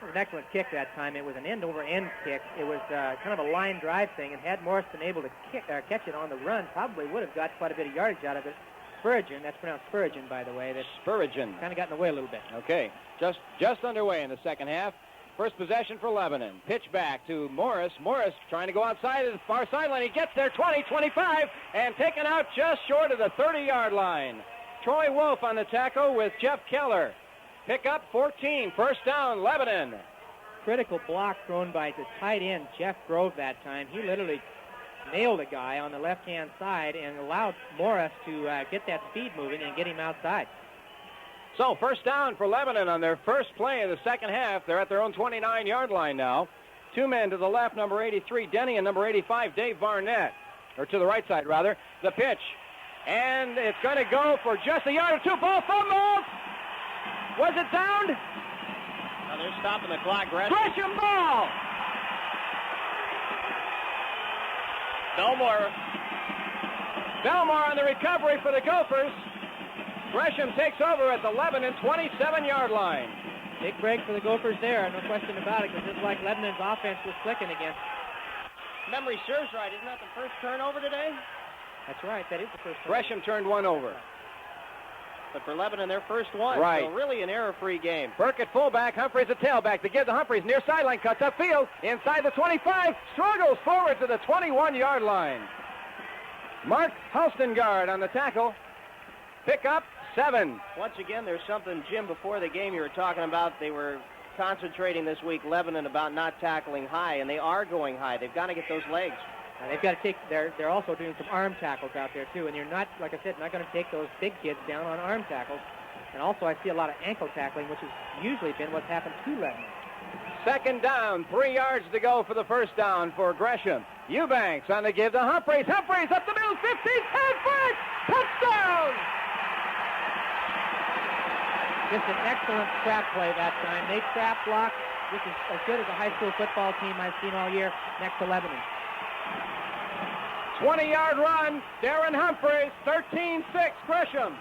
It was an excellent kick that time. It was an end-over-end kick. It was kind of a line drive thing, and had Morris been able to catch it on the run, probably would have got quite a bit of yardage out of it. Spurgeon, that's pronounced Spurgeon, by the way. That Spurgeon. Kind of got in the way a little bit. Okay, just underway in the second half. First possession for Lebanon. Pitch back to Morris. Morris trying to go outside of the far sideline. He gets there, 20, 25, and taken out just short of the 30-yard line. Troy Wolf on the tackle with Jeff Keller. Pick up 14, first down, Lebanon. Critical block thrown by the tight end, Jeff Grove, that time. He literally nailed a guy on the left-hand side and allowed Morris to get that speed moving and get him outside. So first down for Lebanon on their first play of the second half. They're at their own 29-yard line now. 2 men to the left, number 83, Denny, and number 85, Dave Barnett. Or to the right side, rather. The pitch. And it's going to go for just a yard or two. Ball fumbled. Was it downed? Now they're stopping the clock. Gresham ball. Belmore on the recovery for the Gophers. Gresham takes over at the Lebanon 27-yard line. Big break for the Gophers there, no question about it, because it's like Lebanon's offense was clicking again. Memory serves right. Isn't that the first turnover today? That's right. That is the first turnover. Gresham turned one over. But for Lebanon, their first one. Right. So really an error-free game. Burke at fullback, Humphreys at tailback. To give to Humphreys, near sideline, cuts upfield, inside the 25, struggles forward to the 21-yard line. Mark Halstengard on the tackle. Pick up 7. Once again, there's something, Jim, before the game you were talking about. They were concentrating this week, Lebanon, about not tackling high, and they are going high. They've got to get those legs. They've got to take. They're also doing some arm tackles out there too, and you're not, like I said, not going to take those big kids down on arm tackles. And also, I see a lot of ankle tackling, which has usually been what's happened to Lebanon. Second down, 3 yards to go for the first down for Gresham. Eubanks on the give to Humphreys. Humphreys up the middle, 15, 10 foot, touchdown! Just an excellent trap play that time. They trap block. This is as good as a high school football team I've seen all year next to Lebanon. 20-yard run. Darren Humphreys, 13-6, Gresham.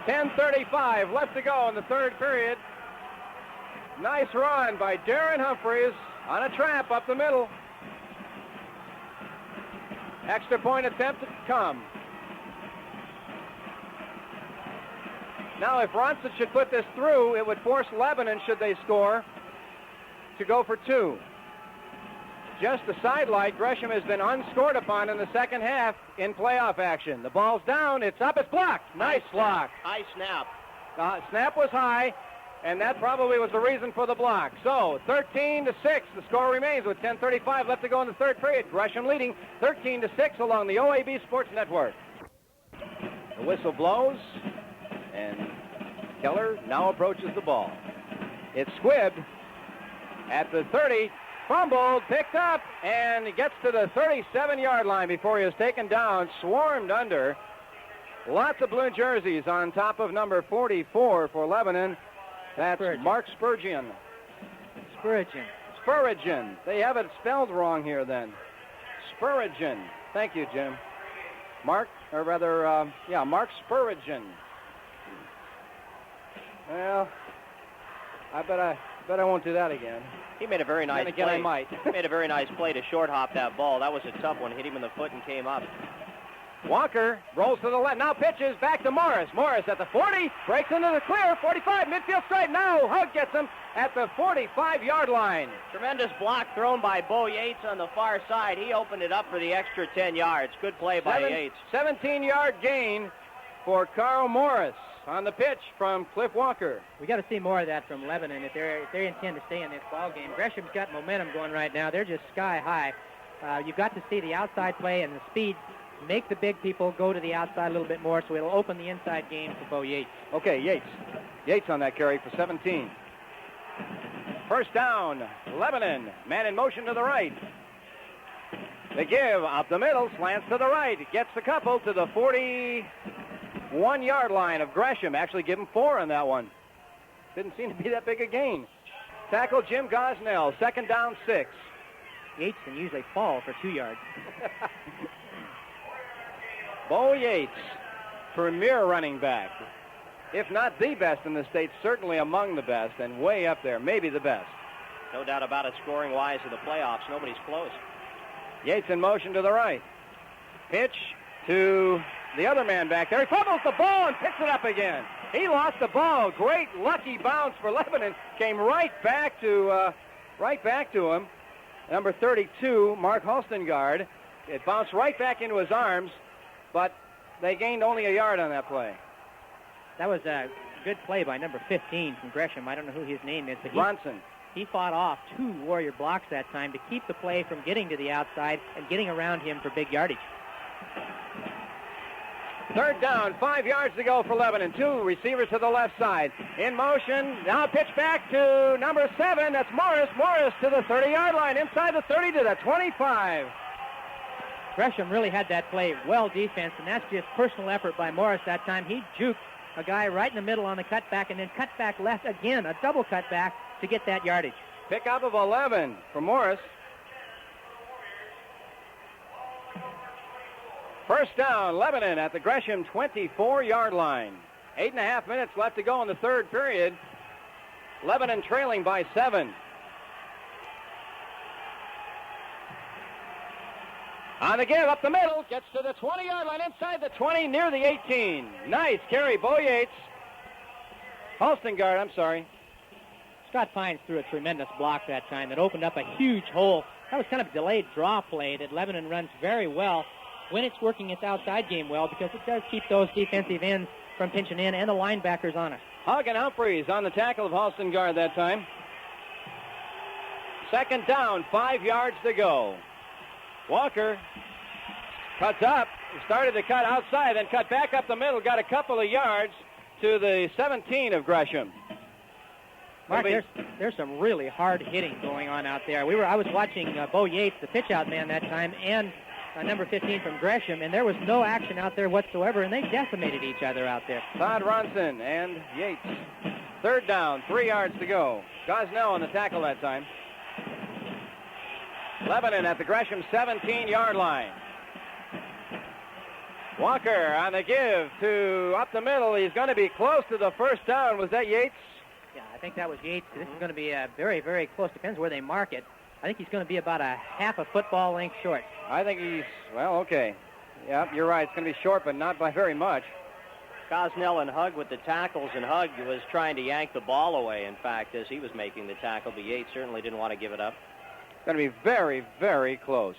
10:35 left to go in the third period. Nice run by Darren Humphreys on a trap up the middle. Extra point attempt to come. Now, if Ronson should put this through, it would force Lebanon, should they score, to go for two. Just a sidelight, Gresham has been unscored upon in the second half in playoff action. The ball's down, it's up, it's blocked. Nice block. High snap. Snap was high, and that probably was the reason for the block. So, 13-6, the score remains with 10:35 left to go in the third period. Gresham leading 13-6 along the OAB Sports Network. The whistle blows, and Keller now approaches the ball. It's squibbed at the 30, fumbled, picked up, and he gets to the 37-yard line before he is taken down, swarmed under. Lots of blue jerseys on top of number 44 for Lebanon. That's Mark Spurgeon. Spurgeon. They have it spelled wrong here then. Spurgeon. Thank you, Jim. Mark Spurgeon. Well, I bet I won't do that again. He made a very nice again, play. I might. He made a very nice play to short hop that ball. That was a tough one. Hit him in the foot and came up. Walker rolls to the left. Now pitches back to Morris. Morris at the 40. Breaks into the clear. 45. Midfield straight. Now Hug gets him at the 45-yard line. Tremendous block thrown by Bo Yates on the far side. He opened it up for the extra 10 yards. Good play by Yates. 17-yard gain for Carl Morris on the pitch from Cliff Walker. We got to see more of that from Lebanon if they intend to stay in this ball game. Gresham's got momentum going right now. They're just sky high. You've got to see the outside play and the speed make the big people go to the outside a little bit more, so it'll open the inside game for Bo Yates. Okay, Yates. Yates on that carry for 17. First down, Lebanon. Man in motion to the right. The give up the middle, slants to the right. Gets the couple to the 41-yard line of Gresham. Actually give him 4 on that one. Didn't seem to be that big a gain. Tackle Jim Gosnell. Second down, 6. Yates can usually fall for 2 yards. Bo Yates, premier running back. If not the best in the state, certainly among the best and way up there, maybe the best. No doubt about it, scoring-wise in the playoffs. Nobody's close. Yates in motion to the right. Pitch to the other man back there. He fumbles the ball and picks it up again. He lost the ball. Great lucky bounce for Lebanon. Came right back to him. Number 32, Mark Holstengard. It bounced right back into his arms, but they gained only a yard on that play. That was a good play by number 15 from Gresham. I don't know who his name is, but Ronson. He fought off 2 Warrior blocks that time to keep the play from getting to the outside and getting around him for big yardage. Third down, 5 yards to go for Lebanon. 2 receivers to the left side. In motion, now pitch back to number 7. That's Morris. Morris to the 30-yard line, inside the 30 to the 25. Gresham really had that play well defense, and that's just personal effort by Morris that time. He juked a guy right in the middle on the cutback and then cut back left again, a double cutback to get that yardage. Pickup of 11 for Morris. First down, Lebanon at the Gresham 24-yard line. 8.5 minutes left to go in the third period. Lebanon trailing by 7. On the give, up the middle, gets to the 20-yard line, inside the 20, near the 18. Nice carry, Bo Yates. Holstengard, I'm sorry. Scott Pines threw a tremendous block that time that opened up a huge hole. That was kind of a delayed draw play that Lebanon runs very well when it's working its outside game well, because it does keep those defensive ends from pinching in and the linebackers on it. Hug and Humphreys on the tackle of Holstengard that time. Second down, 5 yards to go. Walker cuts up, started to cut outside, then cut back up the middle, got a couple of yards to the 17 of Gresham. Mark, there's some really hard hitting going on out there. I was watching Bo Yates, the pitch-out man that time, and number 15 from Gresham, and there was no action out there whatsoever, and they decimated each other out there. Todd Ronson and Yates. Third down, 3 yards to go. Gosnell on the tackle that time. Lebanon at the Gresham 17-yard line. Walker on the give to up the middle. He's going to be close to the first down. Was that Yates? Yeah, I think that was Yates. This is going to be very, very close. Depends where they mark it. I think he's going to be about a half a football length short. I think he's, well, okay. Yeah, you're right. It's going to be short, but not by very much. Gosnell and Hug with the tackles, and Hug was trying to yank the ball away, in fact, as he was making the tackle, but Yates certainly didn't want to give it up. It's going to be very, very close.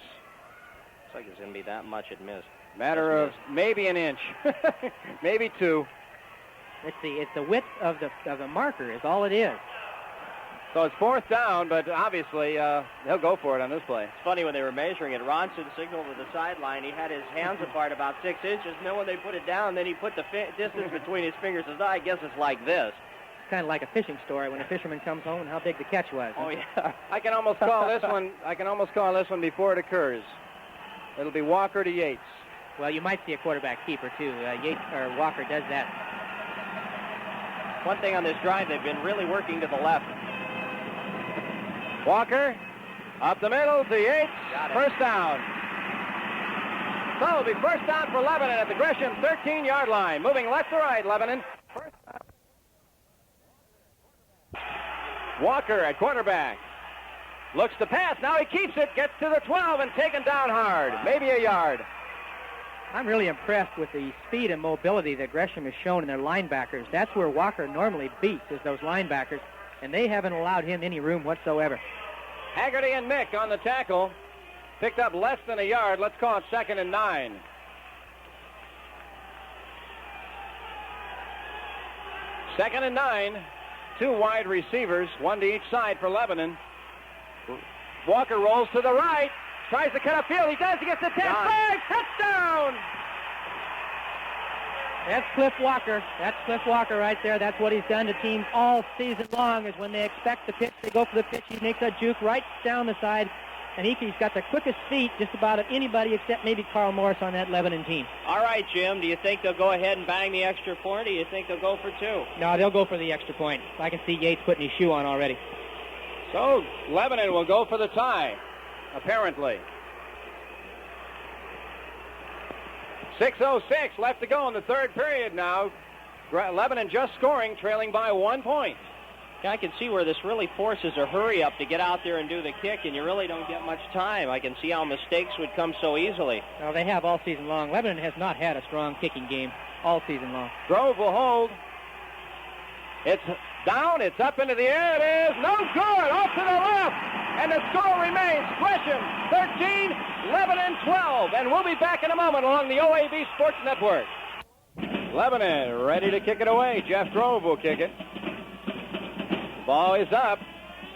Looks like it's going to be that much it missed. Matter of maybe an inch, maybe 2. Let's see. It's the width of the marker is all it is. So it's 4th down, but obviously he'll go for it on this play. It's funny when they were measuring it. Ronson signaled to the sideline. He had his hands apart about 6 inches. And then when they put it down, then he put the distance between his fingers. Says, I guess it's like this. It's kind of like a fishing story when a fisherman comes home and how big the catch was. Oh yeah. I can almost call this one. I can almost call this one before it occurs. It'll be Walker to Yates. Well, you might see a quarterback keeper too. Yates or Walker does that. One thing on this drive, they've been really working to the left. Walker, up the middle to Yates, first down. So it'll be first down for Lebanon at the Gresham 13-yard line. Moving left to right, Lebanon. First down. Walker at quarterback. Looks to pass, now he keeps it, gets to the 12 and taken down hard, maybe a yard. I'm really impressed with the speed and mobility that Gresham has shown in their linebackers. That's where Walker normally beats, is those linebackers, and they haven't allowed him any room whatsoever. Haggerty and Mick on the tackle. Picked up less than a yard. Let's call it 2nd and 9. Second and 9. 2 wide receivers, 1 to each side for Lebanon. Walker rolls to the right. Tries to cut upfield. He does. He gets the 10-5. Touchdown! That's Cliff Walker. That's Cliff Walker right there. That's what he's done to teams all season long, is when they expect the pitch, they go for the pitch. He makes a juke right down the side, and he's got the quickest feet just about of anybody except maybe Carl Morris on that Lebanon team. All right, Jim, do you think they'll go ahead and bang the extra point, or do you think they'll go for 2? No, they'll go for the extra point. I can see Yates putting his shoe on already. So Lebanon will go for the tie, apparently. 6:06 left to go in the third period now. Lebanon just scoring, trailing by 1 point. Yeah, I can see where this really forces a hurry up to get out there and do the kick, and you really don't get much time. I can see how mistakes would come so easily. Well, they have all season long. Lebanon has not had a strong kicking game all season long. Grove will hold. It's down, it's up into the air, it is no good, off to the left, and the score remains Gresham 13, Lebanon 12, and we'll be back in a moment along the OAB Sports Network. Lebanon ready to kick it away. Jeff Grove will kick it. Ball is up,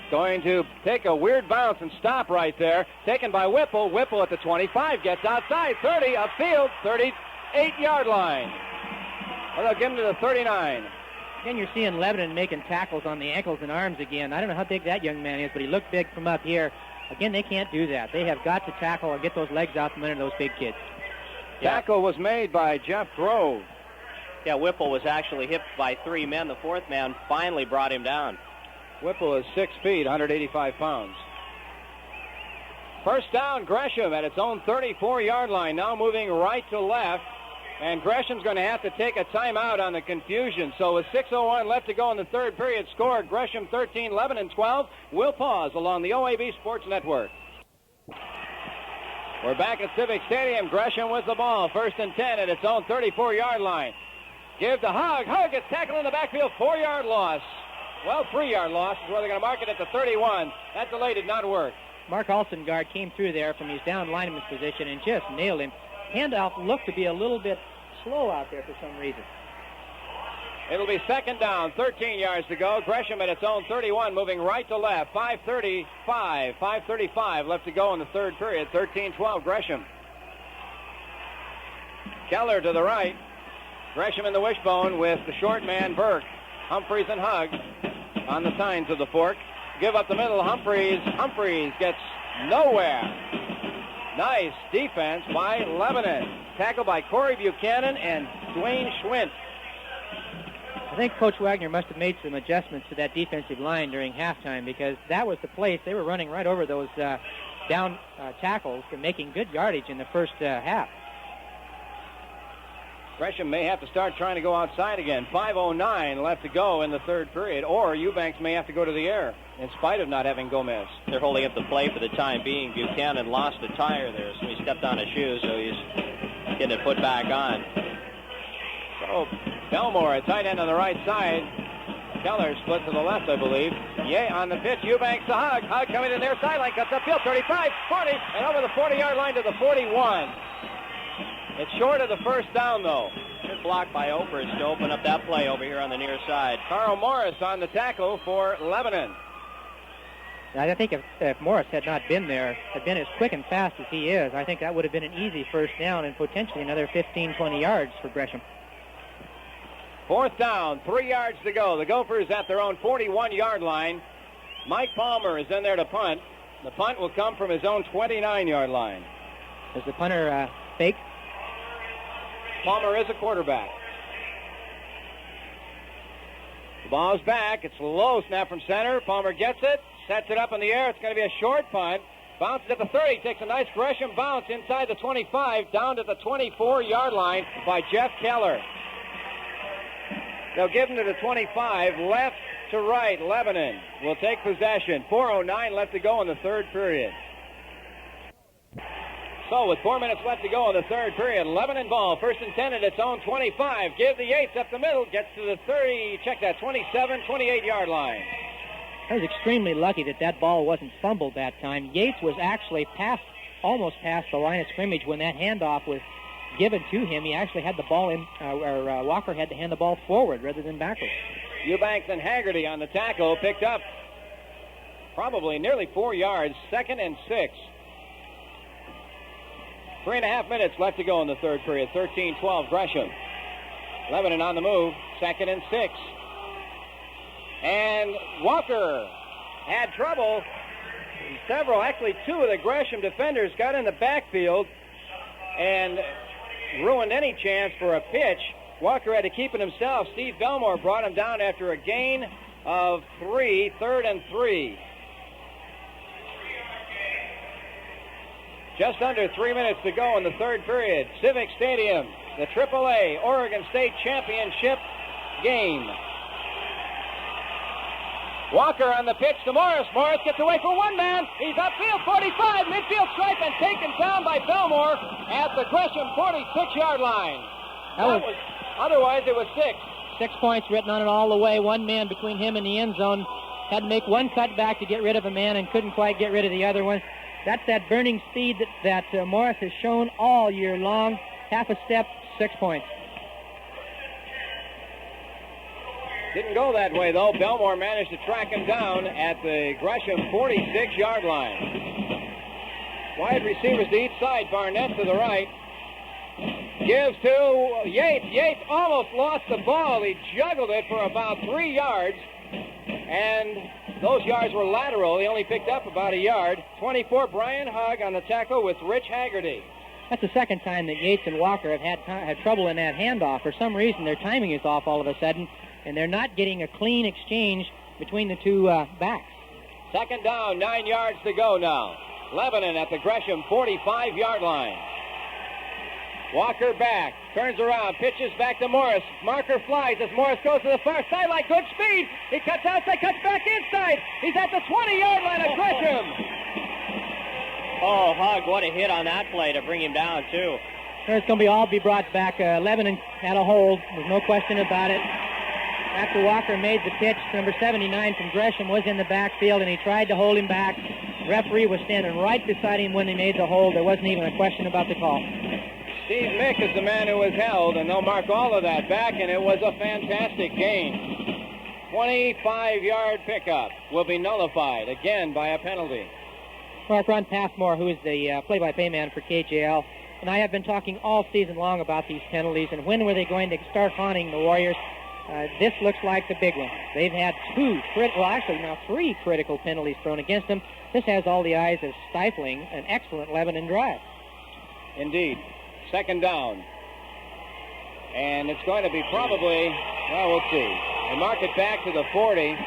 going to take a weird bounce and stop right there, taken by Whipple. Whipple at the 25, gets outside, 30, upfield, 38-yard line. Well, they'll give him to the 39. Again, you're seeing Lebanon making tackles on the ankles and arms again. I don't know how big that young man is, but he looked big from up here. Again, they can't do that. They have got to tackle or get those legs out from under those big kids. Tackle was made by Jeff Grove. Yeah, Whipple was actually hit by 3 men. The 4th man finally brought him down. Whipple is 6 feet, 185 pounds. First down, Gresham at its own 34-yard line, now moving right to left. And Gresham's going to have to take a timeout on the confusion. So with 6:01 left to go in the third period, score Gresham 13, Lebanon 12. We'll pause along the OAB Sports Network. We're back at Civic Stadium. Gresham with the ball. 1st and 10 at its own 34-yard line. Give to Hug. Hug gets tackled in the backfield. 4-yard loss. Well, 3-yard loss is where they're going to mark it at the 31. That delay did not work. Mark Alstengard came through there from his down lineman's position and just nailed him. Handoff looked to be a little bit slow out there for some reason. It'll be 2nd down, 13 yards to go. Gresham at its own 31, moving right to left. 5:35 left to go in the third period. 13-12 Gresham. Keller to the right. Gresham in the wishbone with the short man Burke. Humphreys and Hug on the signs of the fork. Give up the middle, Humphreys. Humphreys gets nowhere. Nice defense by Lebanon. Tackled by Corey Buchanan and Dwayne Schwint. I think Coach Wagner must have made some adjustments to that defensive line during halftime, because that was the place. They were running right over those down tackles and making good yardage in the first half. Gresham may have to start trying to go outside again. 5:09 left to go in the third period, or Eubanks may have to go to the air in spite of not having Gomez. They're holding up the play for the time being. Buchanan lost a tire there, so he stepped on a shoe, so he's getting it put back on. So Belmore, a tight end on the right side. Keller split to the left, I believe. On the pitch, Eubanks to Hug. Hug coming to their sideline, cuts upfield, 35, 40, and over the 40-yard line to the 41. It's short of the first down, though. Good block by Opers to open up that play over here on the near side. Carl Morris on the tackle for Lebanon. I think if Morris had not been there, had been as quick and fast as he is, I think that would have been an easy first down and potentially another 15, 20 yards for Gresham. Fourth down, 3 yards to go. The Gophers at their own 41-yard line. Mike Palmer is in there to punt. The punt will come from his own 29-yard line. Is the punter fake? Palmer is a quarterback. The ball's back. It's low. Snap from center. Palmer gets it. Sets it up in the air. It's going to be a short punt. Bounces at the 30. Takes a nice Gresham bounce inside the 25. Down to the 24-yard line by Jeff Keller. They'll give him to the 25. Left to right. Lebanon will take possession. 4:09 left to go in the third period. So with 4 minutes left to go in the third period, Lebanon ball, first and 10 at its own 25. Give the Yates up the middle, gets to the 30, check that, 27, 28-yard line. I was extremely lucky that ball wasn't fumbled that time. Yates was actually almost past the line of scrimmage when that handoff was given to him. He actually had the ball in, Walker had to hand the ball forward rather than backwards. Eubanks and Haggerty on the tackle, picked up probably nearly 4 yards, 2nd and 6. 3.5 minutes left to go in the third period. 13-12 Gresham. Lebanon on the move. 2nd and 6. And Walker had trouble. Actually 2 of the Gresham defenders got in the backfield and ruined any chance for a pitch. Walker had to keep it himself. Steve Belmore brought him down after a gain of 3, 3rd and 3. Just under 3 minutes to go in the third period. Civic Stadium, the AAA Oregon State Championship game. Walker on the pitch to Morris. Morris gets away for one man. He's upfield, 45, midfield stripe, and taken down by Belmore at the Gresham 46-yard line. Otherwise, it was 6. 6 points written on it all the way. One man between him and the end zone. Had to make one cutback to get rid of a man and couldn't quite get rid of the other one. That's that burning speed that Morris has shown all year long. Half a step, 6 points. Didn't go that way, though. Belmore managed to track him down at the Gresham 46-yard line. Wide receivers to each side. Barnett to the right. Gives to Yates. Yates almost lost the ball. He juggled it for about 3 yards. And those yards were lateral. He only picked up about a yard. 24, Brian Hugg on the tackle with Rich Haggerty. That's the second time that Yates and Walker have had trouble in that handoff. For some reason, their timing is off all of a sudden, and they're not getting a clean exchange between the two backs. Second down, 9 yards to go now. Lebanon at the Gresham 45-yard line. Walker back, turns around, pitches back to Morris. Marker flies as Morris goes to the far sideline. Good speed. He cuts outside, cuts back inside. He's at the 20-yard line of Gresham. Oh, Hugg, what a hit on that play to bring him down, too. It's going to all be brought back. Lebanon had a hold. There's no question about it. After Walker made the pitch, number 79 from Gresham was in the backfield, and he tried to hold him back. Referee was standing right beside him when he made the hold. There wasn't even a question about the call. Steve Mick is the man who was held, and they'll mark all of that back, and it was a fantastic gain. 25-yard pickup will be nullified, again, by a penalty. Mark Ron Passmore, who is the play-by-play man for KJL, and I have been talking all season long about these penalties, and when were they going to start haunting the Warriors? This looks like the big one. They've had three critical penalties thrown against them. This has all the eyes of stifling an excellent Lebanon drive. Indeed. Second down. And it's going to be probably, well, we'll see. They mark it back to the 40.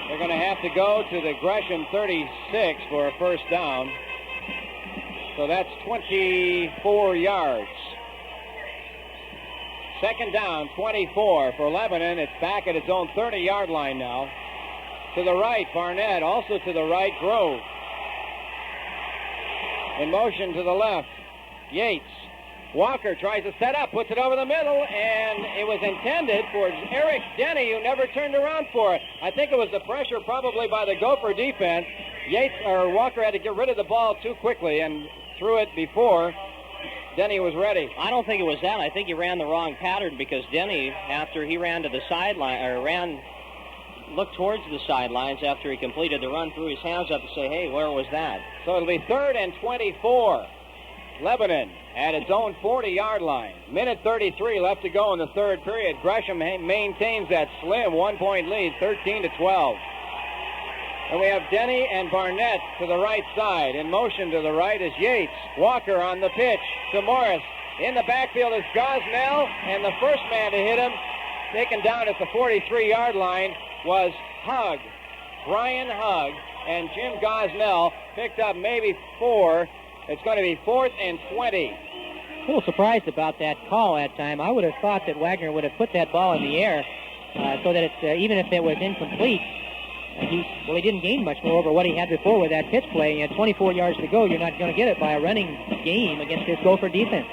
They're going to have to go to the Gresham 36 for a first down. So that's 24 yards. Second down, 24 for Lebanon. It's back at its own 30-yard line now. To the right, Barnett. Also to the right, Grove. In motion to the left, Yates. Walker tries to set up, puts it over the middle, and it was intended for Eric Denny, who never turned around for it. I think it was the pressure probably by the Gopher defense. Walker had to get rid of the ball too quickly and threw it before Denny was ready. I don't think it was that. I think he ran the wrong pattern because Denny, after he ran to the sideline, looked towards the sidelines after he completed the run, threw his hands up to say, hey, where was that? So it'll be 3rd and 24. Lebanon at its own 40-yard line. Minute 33 left to go in the third period. Gresham maintains that slim 1-point lead, 13-12. And we have Denny and Barnett to the right side. In motion to the right is Yates. Walker on the pitch to Morris. In the backfield is Gosnell, and the first man to hit him, taken down at the 43-yard line, was Hugg. Brian Hugg and Jim Gosnell picked up maybe 4. It's going to be 4th and 20. A little surprised about that call that time. I would have thought that Wagner would have put that ball in the air so that even if it was incomplete, he didn't gain much more over what he had before with that pitch play. And 24 yards to go, you're not going to get it by a running game against this Gopher defense.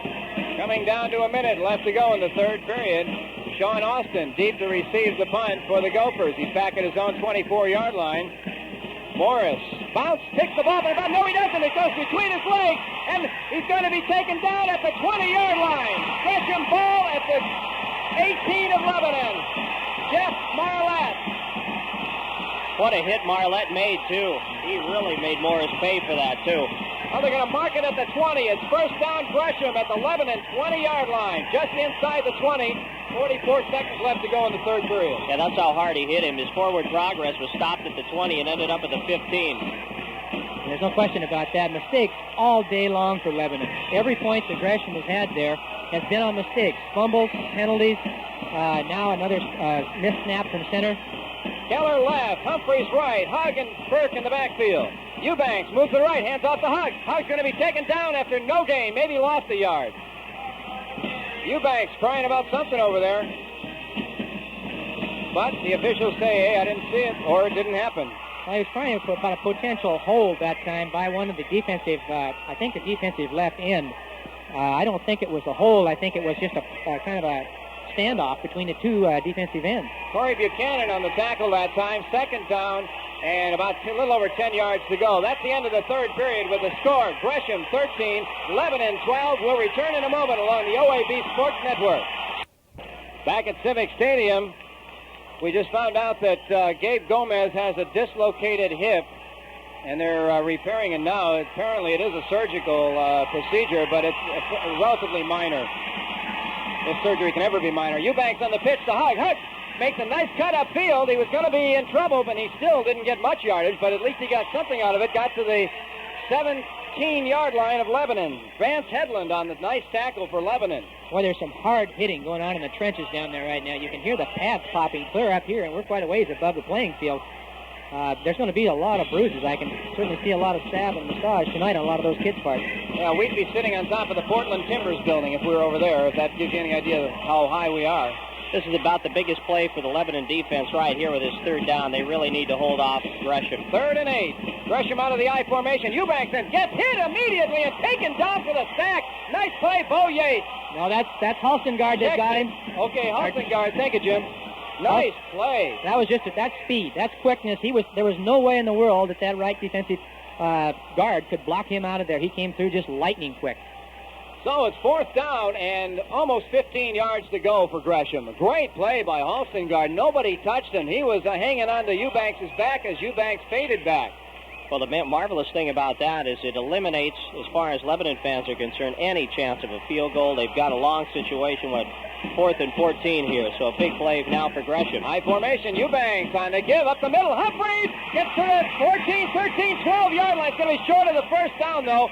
Coming down to a minute left to go in the third period. Sean Austin deep to receive the punt for the Gophers. He's back at his own 24-yard line. Morris bounce, picks the ball, but no, he doesn't. It goes between his legs, and he's going to be taken down at the 20-yard line. Gresham ball at the 18 of Lebanon. Jeff Marlette. What a hit Marlette made, too. He really made Morris pay for that, too. Oh, they're going to mark it at the 20. It's first down Gresham at the Lebanon 20-yard line, just inside the 20. 44 seconds left to go in the third period. Yeah, that's how hard he hit him. His forward progress was stopped at the 20 and ended up at the 15. There's no question about that. Mistakes all day long for Lebanon. Every point that Gresham has had there has been on mistakes. Fumbles, penalties, now another missed snap from center. Keller left, Humphreys right, Hugg and Burke in the backfield. Eubanks moves to the right, hands off to Hugg. Hugg's going to be taken down after no gain, maybe lost a yard. Eubanks crying about something over there. But the officials say, hey, I didn't see it, or it didn't happen. Well, he was crying about a potential hold that time by one of the defensive, I think the defensive left end. I don't think it was a hold. I think it was just a kind of a standoff between the two defensive ends. Corey Buchanan on the tackle that time. Second down and about a little over 10 yards to go. That's the end of the third period with the score. Gresham 13, Lebanon 12. We'll return in a moment along the OAB Sports Network. Back at Civic Stadium, we just found out that Gabe Gomez has a dislocated hip, and they're repairing it now. Apparently it is a surgical procedure, but it's relatively minor. If surgery can ever be minor. Eubanks on the pitch to Hugg. Hugg makes a nice cut upfield. He was going to be in trouble, but he still didn't get much yardage, but at least he got something out of it. Got to the 17-yard line of Lebanon. Vance Hedlund on the nice tackle for Lebanon. Boy, there's some hard hitting going on in the trenches down there right now. You can hear the pads popping clear up here, and we're quite a ways above the playing field. There's going to be a lot of bruises. I can certainly see a lot of stab and massage tonight on a lot of those kids' parts. Yeah, we'd be sitting on top of the Portland Timbers building if we were over there, if that gives you any idea of how high we are. This is about the biggest play for the Lebanon defense right here with this third down. They really need to hold off Gresham. 3rd and 8. Gresham out of the I formation. Eubanks then gets hit immediately and taken down for the sack. Nice play, Bo Yates. No, that's Halstengard that got him. Okay, Halstengard. Thank you, Jim. Nice play. That was just that's speed. That's quickness. There was no way in the world that right defensive guard could block him out of there. He came through just lightning quick. So it's 4th down and almost 15 yards to go for Gresham. A great play by Halstengard. Nobody touched him. He was hanging on to Eubanks' back as Eubanks faded back. Well, the marvelous thing about that is it eliminates, as far as Lebanon fans are concerned, any chance of a field goal. They've got a long situation with 4th and 14 here, so a big play now for Gresham. High formation, Eubanks on the give up the middle. Humphreys gets to the 14, 13, 12-yard line. It's going to be short of the first down, though.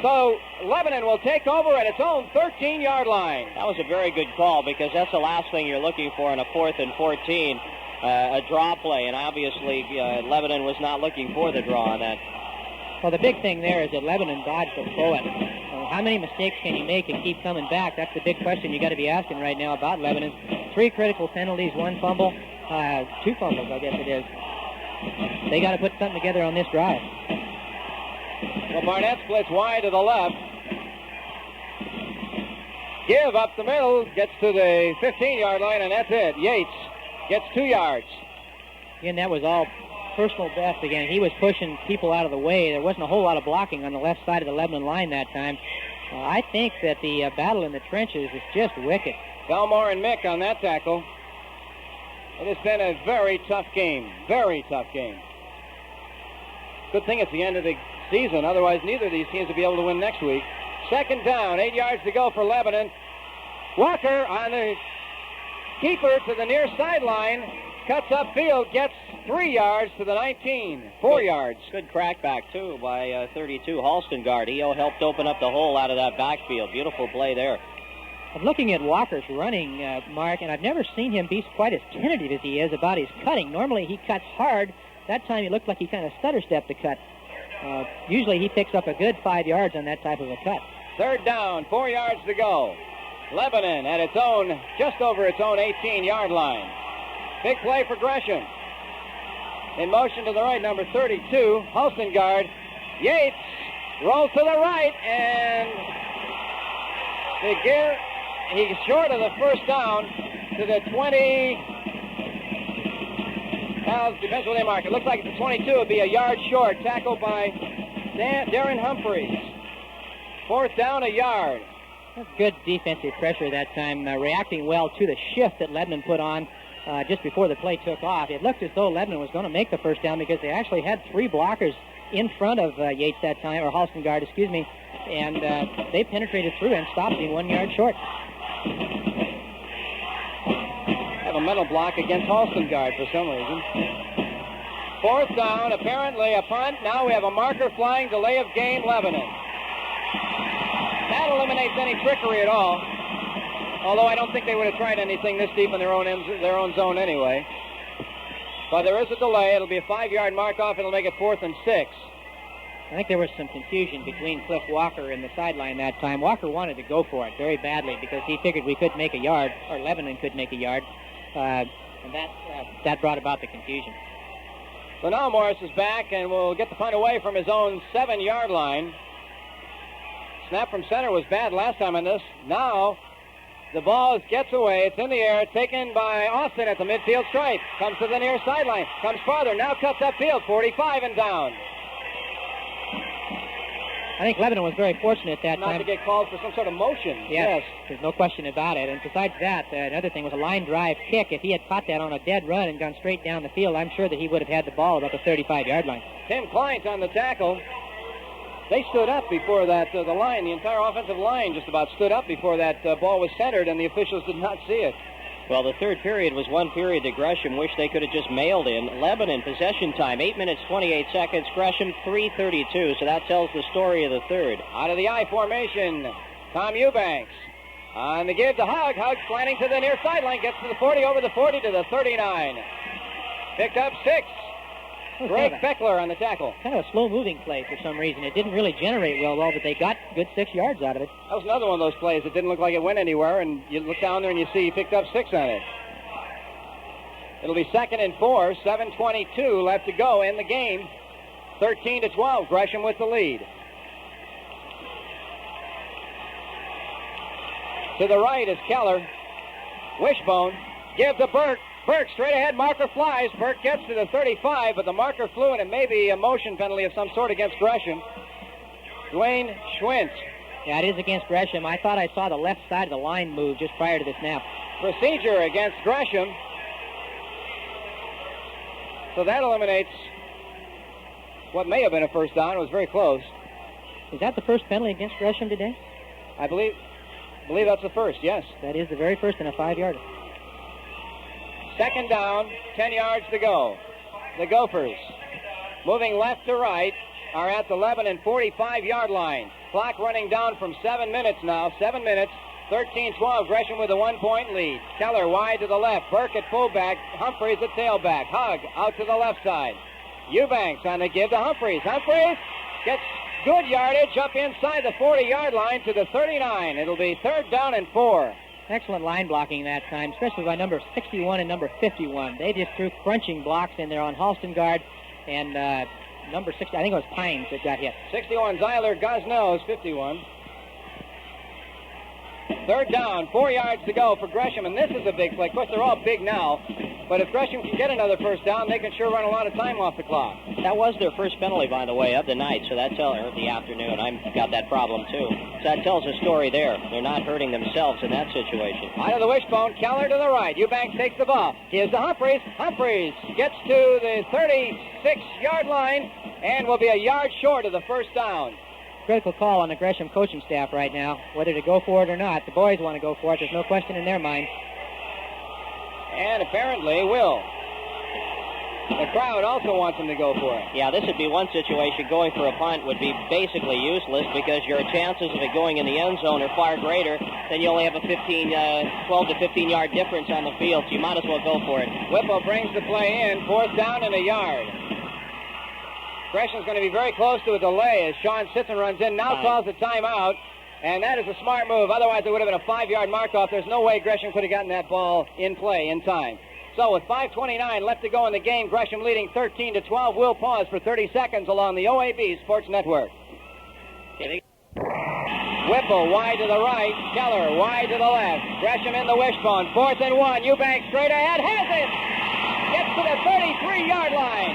So Lebanon will take over at its own 13-yard line. That was a very good call because that's the last thing you're looking for in a 4th and 14, a draw play. And obviously Lebanon was not looking for the draw on that. Well, the big thing there is that Lebanon dodged a bullet. How many mistakes can he make and keep coming back? That's the big question you got to be asking right now about Lebanon. 3 critical penalties, 1 fumble, 2 fumbles, I guess it is. They got to put something together on this drive. Well, Barnett splits wide to the left. Give up the middle, gets to the 15-yard line, and that's it. Yates gets 2 yards. Again, that was all personal best again. He was pushing people out of the way. There wasn't a whole lot of blocking on the left side of the Lebanon line that time. I think that the battle in the trenches is just wicked. Belmore and Mick on that tackle. It has been a very tough game. Very tough game. Good thing it's the end of the season. Otherwise, neither of these teams will be able to win next week. 2nd down, 8 yards to go for Lebanon. Walker on the keeper to the near sideline. Cuts upfield, gets 3 yards to the 19. 4 yards. Good crackback, too, by 32, Halstengard. He helped open up the hole out of that backfield. Beautiful play there. I'm looking at Walker's running, Mark, and I've never seen him be quite as tentative as he is about his cutting. Normally he cuts hard. That time he looked like he kind of stutter-stepped the cut. Usually he picks up a good 5 yards on that type of a cut. 3rd down, 4 yards to go. Lebanon at its own, just over its own 18-yard line. Big play for Gresham. In motion to the right, number 32, Halstengard. Yates rolls to the right, and he's short of the first down to the 20. Now, depends where they mark. It looks like the 22 would be a yard short. Tackled by Darren Humphreys. 4th down, a yard. That's good defensive pressure that time, reacting well to the shift that Lebanon put on just before the play took off. It looked as though Lebanon was going to make the first down because they actually had 3 blockers in front of Yates that time, or Halstengard, excuse me, and they penetrated through and stopped him 1 yard short. Have a mental block against Halstengard for some reason. 4th down, apparently a punt. Now we have a marker flying, delay of game, Lebanon. That eliminates any trickery at all. Although I don't think they would have tried anything this deep in their own zone anyway. But there is a delay. It'll be a 5-yard mark off. It'll make it 4th and 6. I think there was some confusion between Cliff Walker and the sideline that time. Walker wanted to go for it very badly because he figured we could make a yard, or Lebanon could make a yard. And that brought about the confusion. So now Morris is back and will get the punt away from his own 7-yard line. Snap from center was bad last time on this. Now the ball gets away. It's in the air. Taken by Austin at the midfield stripe. Comes to the near sideline. Comes farther. Now cuts upfield. 45 and down. I think Lebanon was very fortunate that time. Not to get called for some sort of motion. Yes, there's no question about it. And besides that, another thing was a line drive kick. If he had caught that on a dead run and gone straight down the field, I'm sure that he would have had the ball about the 35-yard line. Tim Kleint on the tackle. They stood up before that, the line, the entire offensive line just about stood up before that ball was centered, and the officials did not see it. Well, the third period was one period that Gresham wished they could have just mailed in. Lebanon, possession time, 8 minutes, 28 seconds. Gresham, 3:32, so that tells the story of the third. Out of the I formation, Tom Eubanks. On the give to Hug. Hug slanting to the near sideline, gets to the 40, over the 40 to the 39. Picked up 6. Greg Beckler on the tackle. Kind of a slow-moving play for some reason. It didn't really generate well, but they got good 6 yards out of it. That was another one of those plays that didn't look like it went anywhere, and you look down there and you see he picked up 6 on it. It'll be 2nd and 4, 7:22 left to go in the game. 13-12, Gresham with the lead. To the right is Keller. Wishbone, give to Burke. Burke straight ahead, marker flies. Burke gets to the 35, but the marker flew, and it may be a motion penalty of some sort against Gresham. Dwayne Schwintz. Yeah, it is against Gresham. I thought I saw the left side of the line move just prior to the snap. Procedure against Gresham. So that eliminates what may have been a first down. It was very close. Is that the first penalty against Gresham today? I believe that's the first, yes. That is the very first in a 5-yarder. 2nd down, 10 yards to go. The Gophers, moving left to right, are at the Lebanon 45-yard line. Clock running down from 7 minutes now. 7 minutes, 13-12. Gresham with a 1-point lead. Keller wide to the left. Burke at fullback. Humphreys at tailback. Hug out to the left side. Eubanks on the give to Humphreys. Humphreys gets good yardage up inside the 40-yard line to the 39. It'll be 3rd down and 4. Excellent line blocking that time, especially by number 61 and number 51. They just threw crunching blocks in there on Halstengaard and number 60, I think it was Pines that got hit. 61, Zyler Gosnell's 51. 3rd down, 4 yards to go for Gresham, and this is a big play. Of course, they're all big now, but if Gresham can get another first down, they can sure run a lot of time off the clock. That was their first penalty, by the way, of the night, so that tells, or the afternoon. I've got that problem, too. So that tells a story there. They're not hurting themselves in that situation. Out of the wishbone, Keller to the right. Eubanks takes the ball. Gives to Humphreys. Humphreys gets to the 36-yard line and will be a yard short of the first down. Critical call on the Gresham coaching staff right now, whether to go for it or not. The boys want to go for it. There's no question in their mind. And apparently will. The crowd also wants them to go for it. Yeah, this would be one situation. Going for a punt would be basically useless because your chances of it going in the end zone are far greater. Then you only have a 12 to 15-yard difference on the field, so you might as well go for it. Whipple brings the play in, 4th down and a yard. Gresham's going to be very close to a delay as Sean Sisson runs in. Now calls a timeout, and that is a smart move. Otherwise, it would have been a 5-yard mark-off. There's no way Gresham could have gotten that ball in play in time. So with 5:29 left to go in the game, Gresham leading 13-12. We'll pause for 30 seconds along the OAB Sports Network. Whipple wide to the right. Keller wide to the left. Gresham in the wishbone. 4th and 1. Eubanks straight ahead. Has it! Gets to the 33-yard line.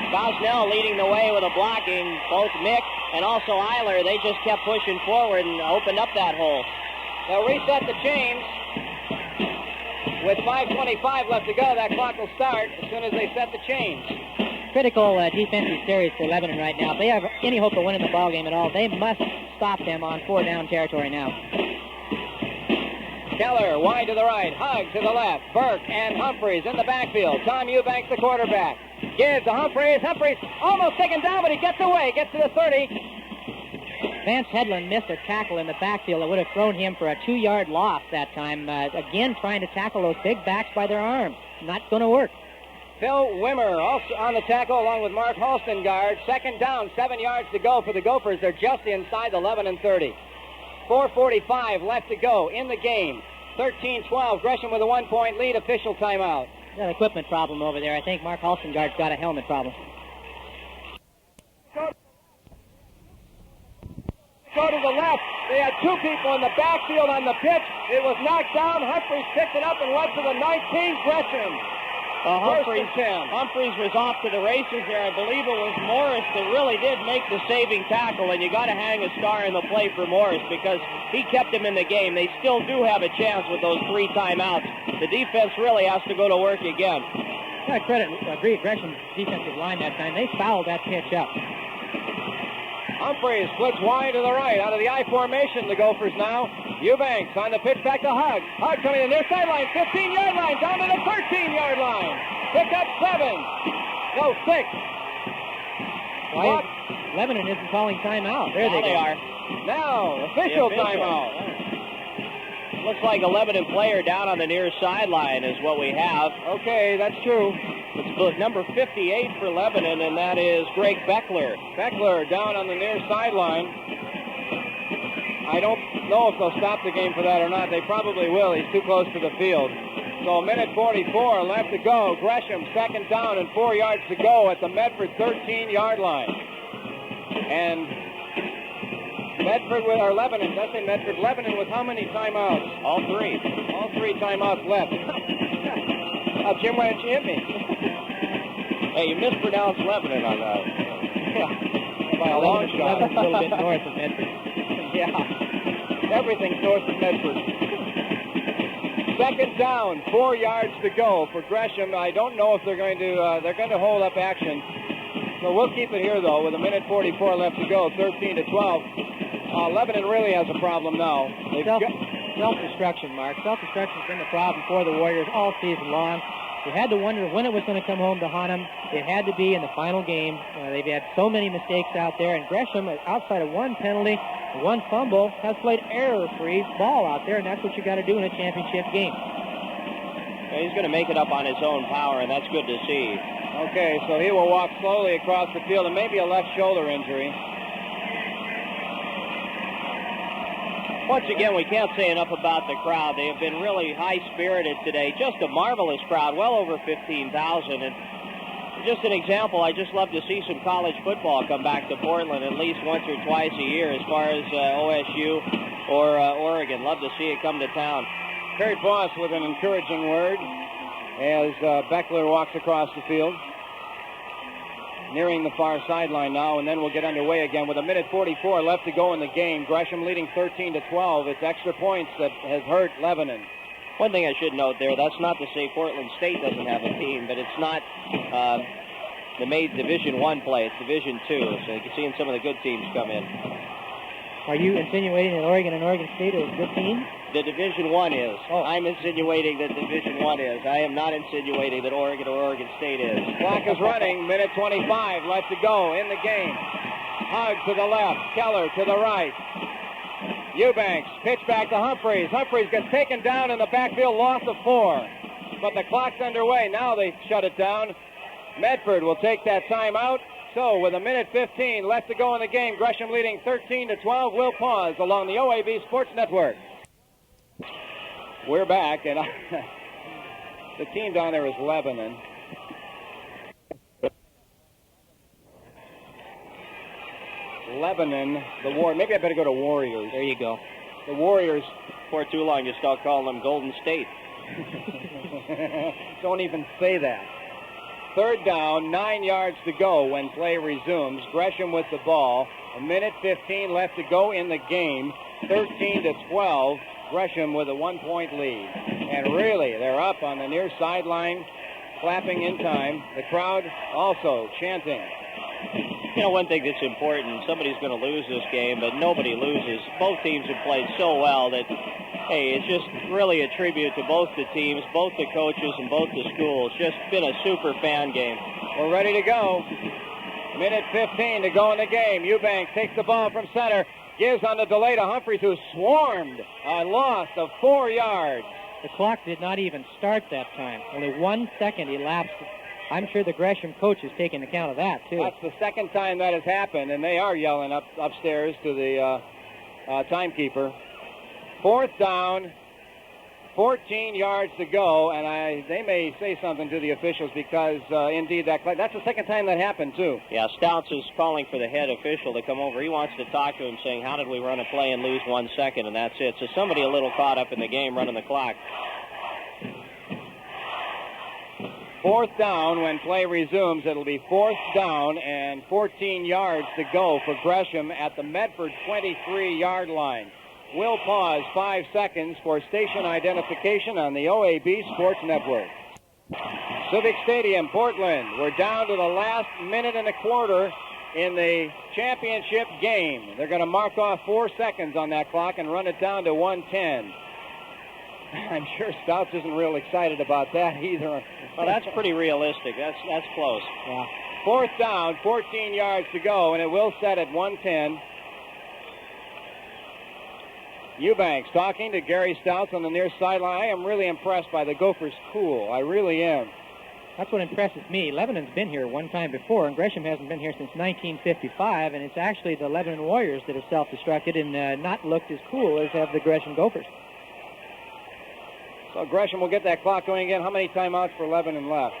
Gosnell leading the way with a blocking. Both Mick and also Eiler, they just kept pushing forward and opened up that hole. They'll reset the chains. With 5:25 left to go, that clock will start as soon as they set the chains. Critical defensive series for Lebanon right now. If they have any hope of winning the ball game at all, they must stop them on 4-down territory now. Keller wide to the right, Hugg to the left, Burke and Humphreys in the backfield. Tom Eubanks, the quarterback, gives to Humphreys. Humphreys almost taken down, but he gets away, gets to the 30. Vance Hedlund missed a tackle in the backfield that would have thrown him for a 2-yard loss that time. Again, trying to tackle those big backs by their arms. Not going to work. Phil Wimmer also on the tackle along with Mark Halstengaard. 2nd down, 7 yards to go for the Gophers. They're just inside the Lebanon 30. 4:45 left to go in the game. 13-12. Gresham with a 1-point lead. Official timeout. Got an equipment problem over there. I think Mark Halstengaard's got a helmet problem. Go to the left. They had 2 people in the backfield on the pitch. It was knocked down. Humphreys picked it up and went to the 19. Gresham. Humphreys was off to the races there. I believe it was Morris that really did make the saving tackle, and you got to hang a star in the play for Morris because he kept him in the game. They still do have a chance with those 3 timeouts. The defense really has to go to work again. I credit Gresham's defensive line that time. They fouled that pitch up. Humphreys splits wide to the right out of the I formation. The Gophers now. Eubanks on the pitch back to Hugg. Hugg coming in their sideline, 15-yard line, down to the 13-yard line. Pick up 7. No, 6. Why Lebanon isn't calling timeout. There they are. Now, official timeout. Looks like a Lebanon player down on the near sideline is what we have. Okay, that's true. It's number 58 for Lebanon, and that is Greg Beckler. Beckler down on the near sideline. I don't know if they'll stop the game for that or not. They probably will. He's too close to the field. So 1:44 left to go. Gresham 2nd down and 4 yards to go at the Medford 13-yard line. And Medford with our Lebanon. Did I say Medford? Lebanon with how many timeouts? All 3. All 3 timeouts left. Jim, why didn't you hit me? Hey, you mispronounced Lebanon on that. Yeah. By a long shot. A little bit north of Medford. Yeah. Everything's north of Medford. 2nd down, 4 yards to go for Gresham. I don't know if they're going to hold up action. So we'll keep it here, though, with 1:44 left to go, 13-12. Lebanon really has a problem now. Self-destruction, Mark. Self-destruction's been the problem for the Warriors all season long. You had to wonder when it was going to come home to haunt them. It had to be in the final game. They've had so many mistakes out there, and Gresham, outside of 1 penalty, 1 fumble, has played error-free ball out there, and that's what you got to do in a championship game. Yeah, he's going to make it up on his own power, and that's good to see. Okay, so he will walk slowly across the field, and maybe a left shoulder injury. Once again, we can't say enough about the crowd. They have been really high-spirited today. Just a marvelous crowd, well over 15,000. And just an example, I just love to see some college football come back to Portland at least once or twice a year as far as OSU or Oregon. Love to see it come to town. Perry Voss with an encouraging word as Beckler walks across the field. Nearing the far sideline now, and then we'll get underway again with 1:44 left to go in the game. Gresham leading 13-12. It's extra points that has hurt Lebanon. One thing I should note there, that's not to say Portland State doesn't have a team, but it's not the made Division I play. It's Division II, so you can see some of the good teams come in. Are you insinuating that Oregon and Oregon State are good teams? The Division I is. Oh. I'm insinuating that Division I is. I am not insinuating that Oregon or Oregon State is. Clock is running. 1:25 left to go in the game. Hug to the left. Keller to the right. Eubanks pitch back to Humphreys. Humphreys gets taken down in the backfield. Loss of 4. But the clock's underway. Now they shut it down. Medford will take that timeout. So with 1:15 left to go in the game, Gresham leading 13-12. We'll pause along the OAB Sports Network. We're back, and the team down there is Lebanon. Lebanon, maybe I better go to Warriors. There you go. The Warriors. For too long, you start calling them Golden State. Don't even say that. Third down, 9 yards to go when play resumes. Gresham with the ball. 1:15 left to go in the game. 13-12. Gresham with a 1-point lead. And really, they're up on the near sideline, clapping in time. The crowd also chanting. You know, one thing that's important, somebody's going to lose this game, but nobody loses. Both teams have played so well that, hey, it's just really a tribute to both the teams, both the coaches, and both the schools. Just been a super fan game. We're ready to go. 1:15 to go in the game. Eubanks takes the ball from center. Gives on the delay to Humphreys, who swarmed a loss of 4 yards. The clock did not even start that time. Only 1 second elapsed. I'm sure the Gresham coach is taking account of that, too. That's the second time that has happened, and they are yelling upstairs to the timekeeper. Fourth down, 14 yards to go, and they may say something to the officials because, indeed, that's the second time that happened, too. Yeah, Stouts is calling for the head official to come over. He wants to talk to him, saying, how did we run a play and lose 1 second, and that's it. So somebody a little caught up in the game running the clock. Fourth down when play resumes. It'll be fourth down and 14 yards to go for Gresham at the Medford 23-yard line. We'll pause 5 seconds for station identification on the OAB Sports Network. Civic Stadium, Portland. We're down to the last minute and a quarter in the championship game. They're going to mark off 4 seconds on that clock and run it down to 1:10. I'm sure Stouts isn't real excited about that either. Well, that's pretty realistic. That's close. Yeah. Fourth down, 14 yards to go, and it will set at 1:10. Eubanks talking to Gary Stouts on the near sideline. I am really impressed by the Gophers' cool. I really am. That's what impresses me. Lebanon's been here one time before, and Gresham hasn't been here since 1955, and it's actually the Lebanon Warriors that have self-destructed and not looked as cool as have the Gresham Gophers. So Gresham will get that clock going again. How many timeouts for Lebanon left?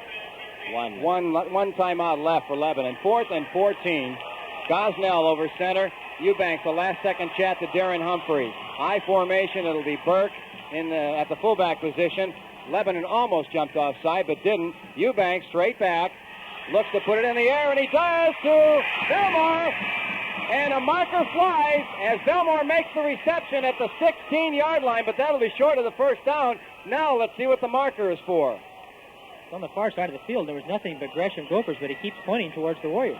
One timeout left for Lebanon. 4th and 14. Gosnell over center. Eubanks, the last-second chat to Darren Humphreys. High formation. It'll be Burke at the fullback position. Lebanon almost jumped offside, but didn't. Eubanks straight back. Looks to put it in the air, and he does to Belmore. And a marker flies as Belmore makes the reception at the 16-yard line, but that'll be short of the first down. Now let's see what the marker is for. On the far side of the field, there was nothing but Gresham Gophers, but he keeps pointing towards the Warriors.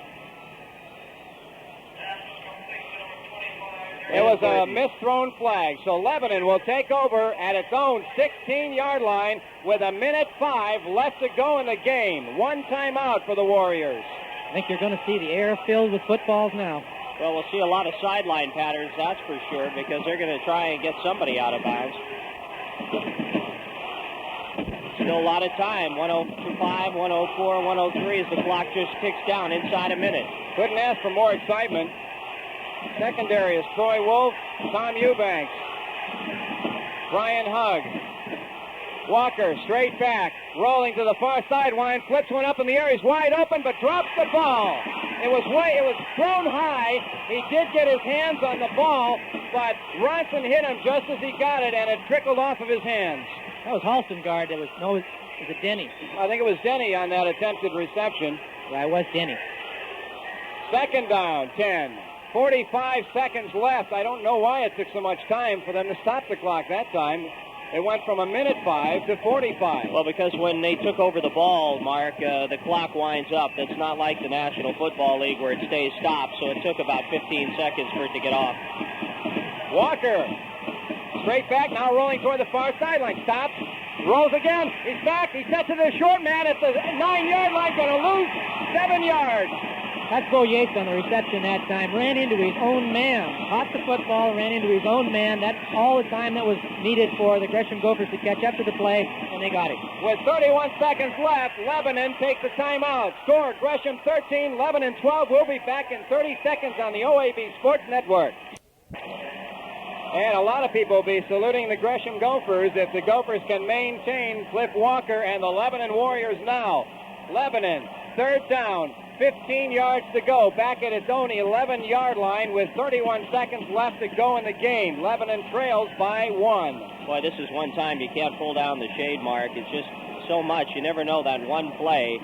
It was a misthrown flag, so Lebanon will take over at its own 16-yard line with 1:05 left to go in the game. One timeout for the Warriors. I think you're going to see the air filled with footballs now. Well, we'll see a lot of sideline patterns, that's for sure, because they're going to try and get somebody out of bounds. Still a lot of time. 1:05, 1:04, 1:03 as the clock just ticks down inside a minute. Couldn't ask for more excitement. Secondary is Troy Wolf, Tom Eubanks. Brian Hugg. Walker, straight back, rolling to the far sideline, flips one up in the air. He's wide open, but drops the ball. It was thrown high. He did get his hands on the ball, but Ronson hit him just as he got it, and it trickled off of his hands. That was Halstengard. Was it Denny? I think it was Denny on that attempted reception. Yeah, it was Denny. Second down, 10. 45 seconds left. I don't know why it took so much time for them to stop the clock that time. It went from 1:05 to 45. Well, because when they took over the ball, Mark, the clock winds up. That's not like the National Football League where it stays stopped, so it took about 15 seconds for it to get off. Walker, straight back, now rolling toward the far sideline. Stops, rolls again. He's back. He sets it to the short man at the 9-yard line, going to lose 7 yards. That's Bo Yates on the reception that time. Ran into his own man. Caught the football, ran into his own man. That's all the time that was needed for the Gresham Gophers to catch up to the play, and they got it. With 31 seconds left, Lebanon takes a timeout. Score, Gresham 13, Lebanon 12. We'll be back in 30 seconds on the OAB Sports Network. And a lot of people will be saluting the Gresham Gophers if the Gophers can maintain Cliff Walker and the Lebanon Warriors now. Lebanon, third down. 15 yards to go, back at its own 11-yard line with 31 seconds left to go in the game. Lebanon trails by 1. Boy, this is one time you can't pull down the shade, Mark. It's just so much. You never know that one play.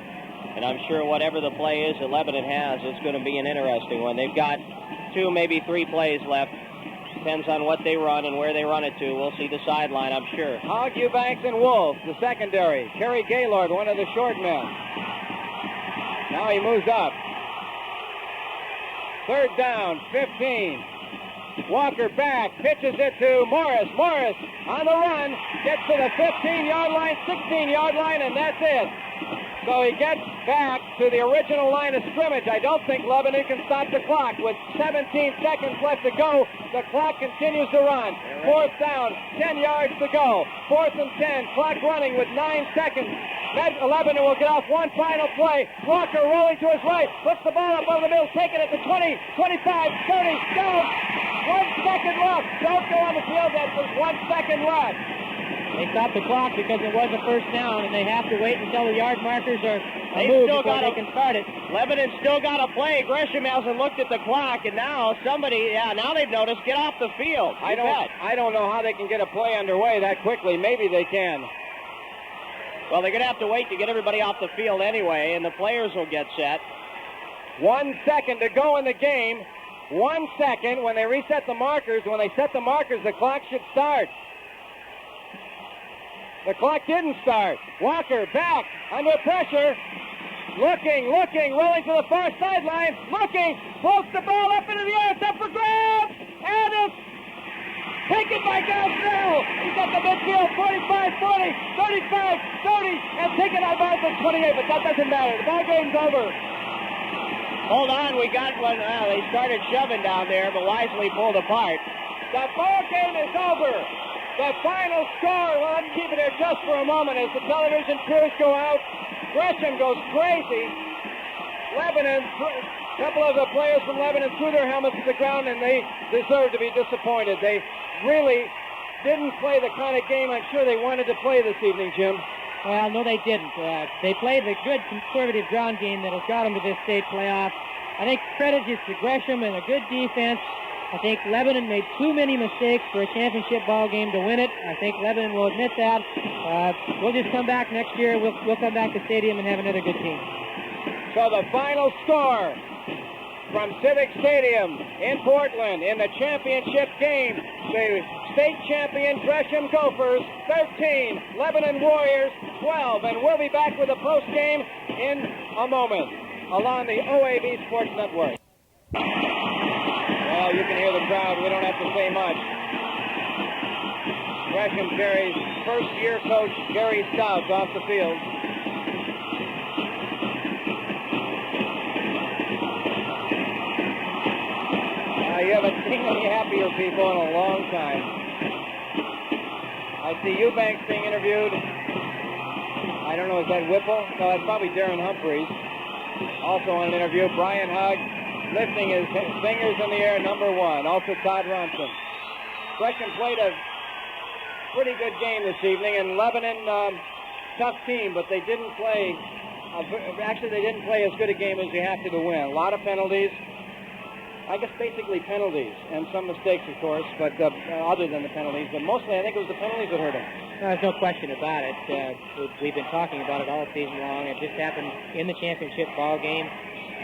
And I'm sure whatever the play is that Lebanon has, it's going to be an interesting one. They've got 2, maybe 3 plays left. Depends on what they run and where they run it to. We'll see the sideline, I'm sure. Hogg, Eubanks, and Wolf, the secondary. Kerry Gaylord, one of the short men. Now he moves up. Third down, 15. Walker back, pitches it to Morris. Morris on the run, gets to the 15-yard line, 16-yard line, and that's it. So he gets back to the original line of scrimmage. I don't think Lebanon can stop the clock. With 17 seconds left to go, the clock continues to run. Fourth down, 10 yards to go. 4th and 10, clock running with 9 seconds. Lebanon will get off one final play. Walker rolling to his right, puts the ball up over the middle, taking it to 20, 25, 30, down. 1 second left. Don't go on the field. There's 1 second left. They stopped the clock because it was a first down, and they have to wait until the yard markers are They moved still before got they can start it. Lebanon's still got to play. Gresham hasn't looked at the clock, and now now they've noticed, get off the field. I don't know how they can get a play underway that quickly. Maybe they can. Well, they're going to have to wait to get everybody off the field anyway, and the players will get set. 1 second to go in the game. 1 second. When they reset the markers, when they set the markers, the clock should start. The clock didn't start. Walker back under pressure. Looking, rolling to the far sideline. Looking, floats the ball up into the air. It's up for grabs. And it's taken by Gausnell. He's at the midfield. 45, 40, 35, 30, and taken out by the 28. But that doesn't matter. The ball game's over. Hold on, we got one. They started shoving down there, but wisely pulled apart. The ball game is over. The final score, well, let's keep it there just for a moment as the television crews go out. Gresham goes crazy. Lebanon, a couple of the players from Lebanon threw their helmets to the ground, and they deserve to be disappointed. They really didn't play the kind of game I'm sure they wanted to play this evening, Jim. Well, no, they didn't. They played the good conservative ground game that has got them to this state playoff. I think credit is to Gresham and a good defense. I think Lebanon made too many mistakes for a championship ball game to win it. I think Lebanon will admit that. We'll just come back next year. We'll come back to Stadium and have another good team. So the final score from Civic Stadium in Portland in the championship game, the state champion Gresham Gophers 13, Lebanon Warriors 12, and we'll be back with the post game in a moment along the OAB Sports Network. Well, you can hear the crowd. We don't have to say much. Gresham carries first-year coach Gary Stouts off the field. You haven't seen any happier people in a long time. I see Eubanks being interviewed. I don't know, is that Whipple? No, that's probably Darren Humphreys. Also on an interview, Brian Hugg lifting his fingers in the air, number 1. Also Todd Ronson. Gresham played a pretty good game this evening, and Lebanon, tough team, but they didn't play. Actually, they didn't play as good a game as you have to win. A lot of penalties. I guess basically penalties and some mistakes, of course, but other than the penalties. But mostly, I think it was the penalties that hurt them. There's no question about it. We've been talking about it all season long. It just happened in the championship ball game.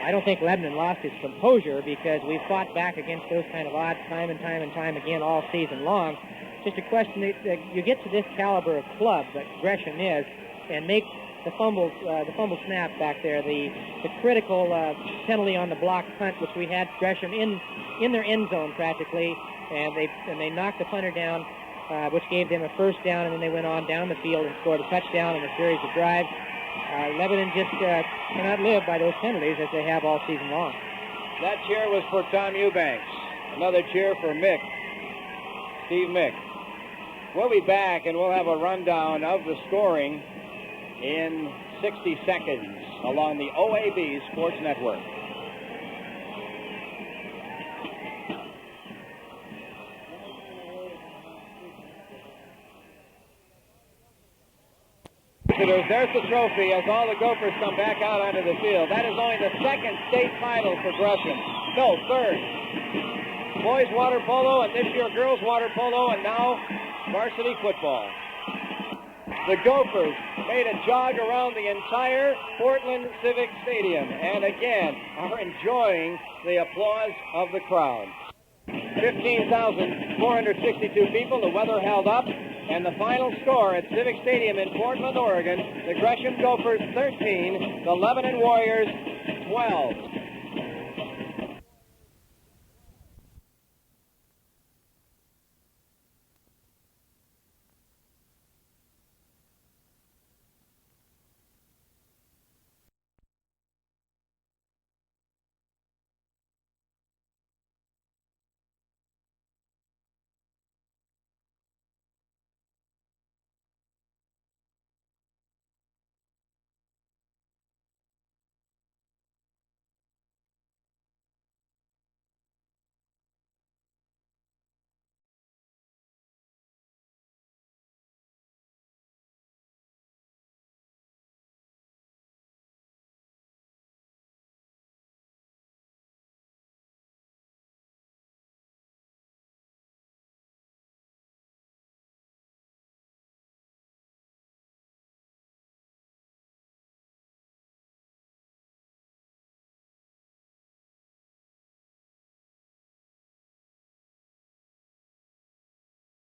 I don't think Lebanon lost his composure because we fought back against those kind of odds time and time again all season long. Just a question that you get to this caliber of club that Gresham is and make the fumble snap back there, the critical penalty on the block punt, which we had Gresham in their end zone practically, and they knocked the punter down, which gave them a first down, and then they went on down the field and scored a touchdown in a series of drives. Lebanon just cannot live by those penalties as they have all season long. That cheer was for Tom Eubanks. Another cheer for Mick, Steve Mick. We'll be back and we'll have a rundown of the scoring in 60 seconds along the OAB Sports Network. There's the trophy as all the Gophers come back out onto the field. That is only the second state title for Gresham. No, third. Boys water polo, and this year girls water polo, and now varsity football. The Gophers made a jog around the entire Portland Civic Stadium and again are enjoying the applause of the crowd. 15,462 people. The weather held up. And the final score at Civic Stadium in Portland, Oregon, the Gresham Gophers 13, the Lebanon Warriors 12.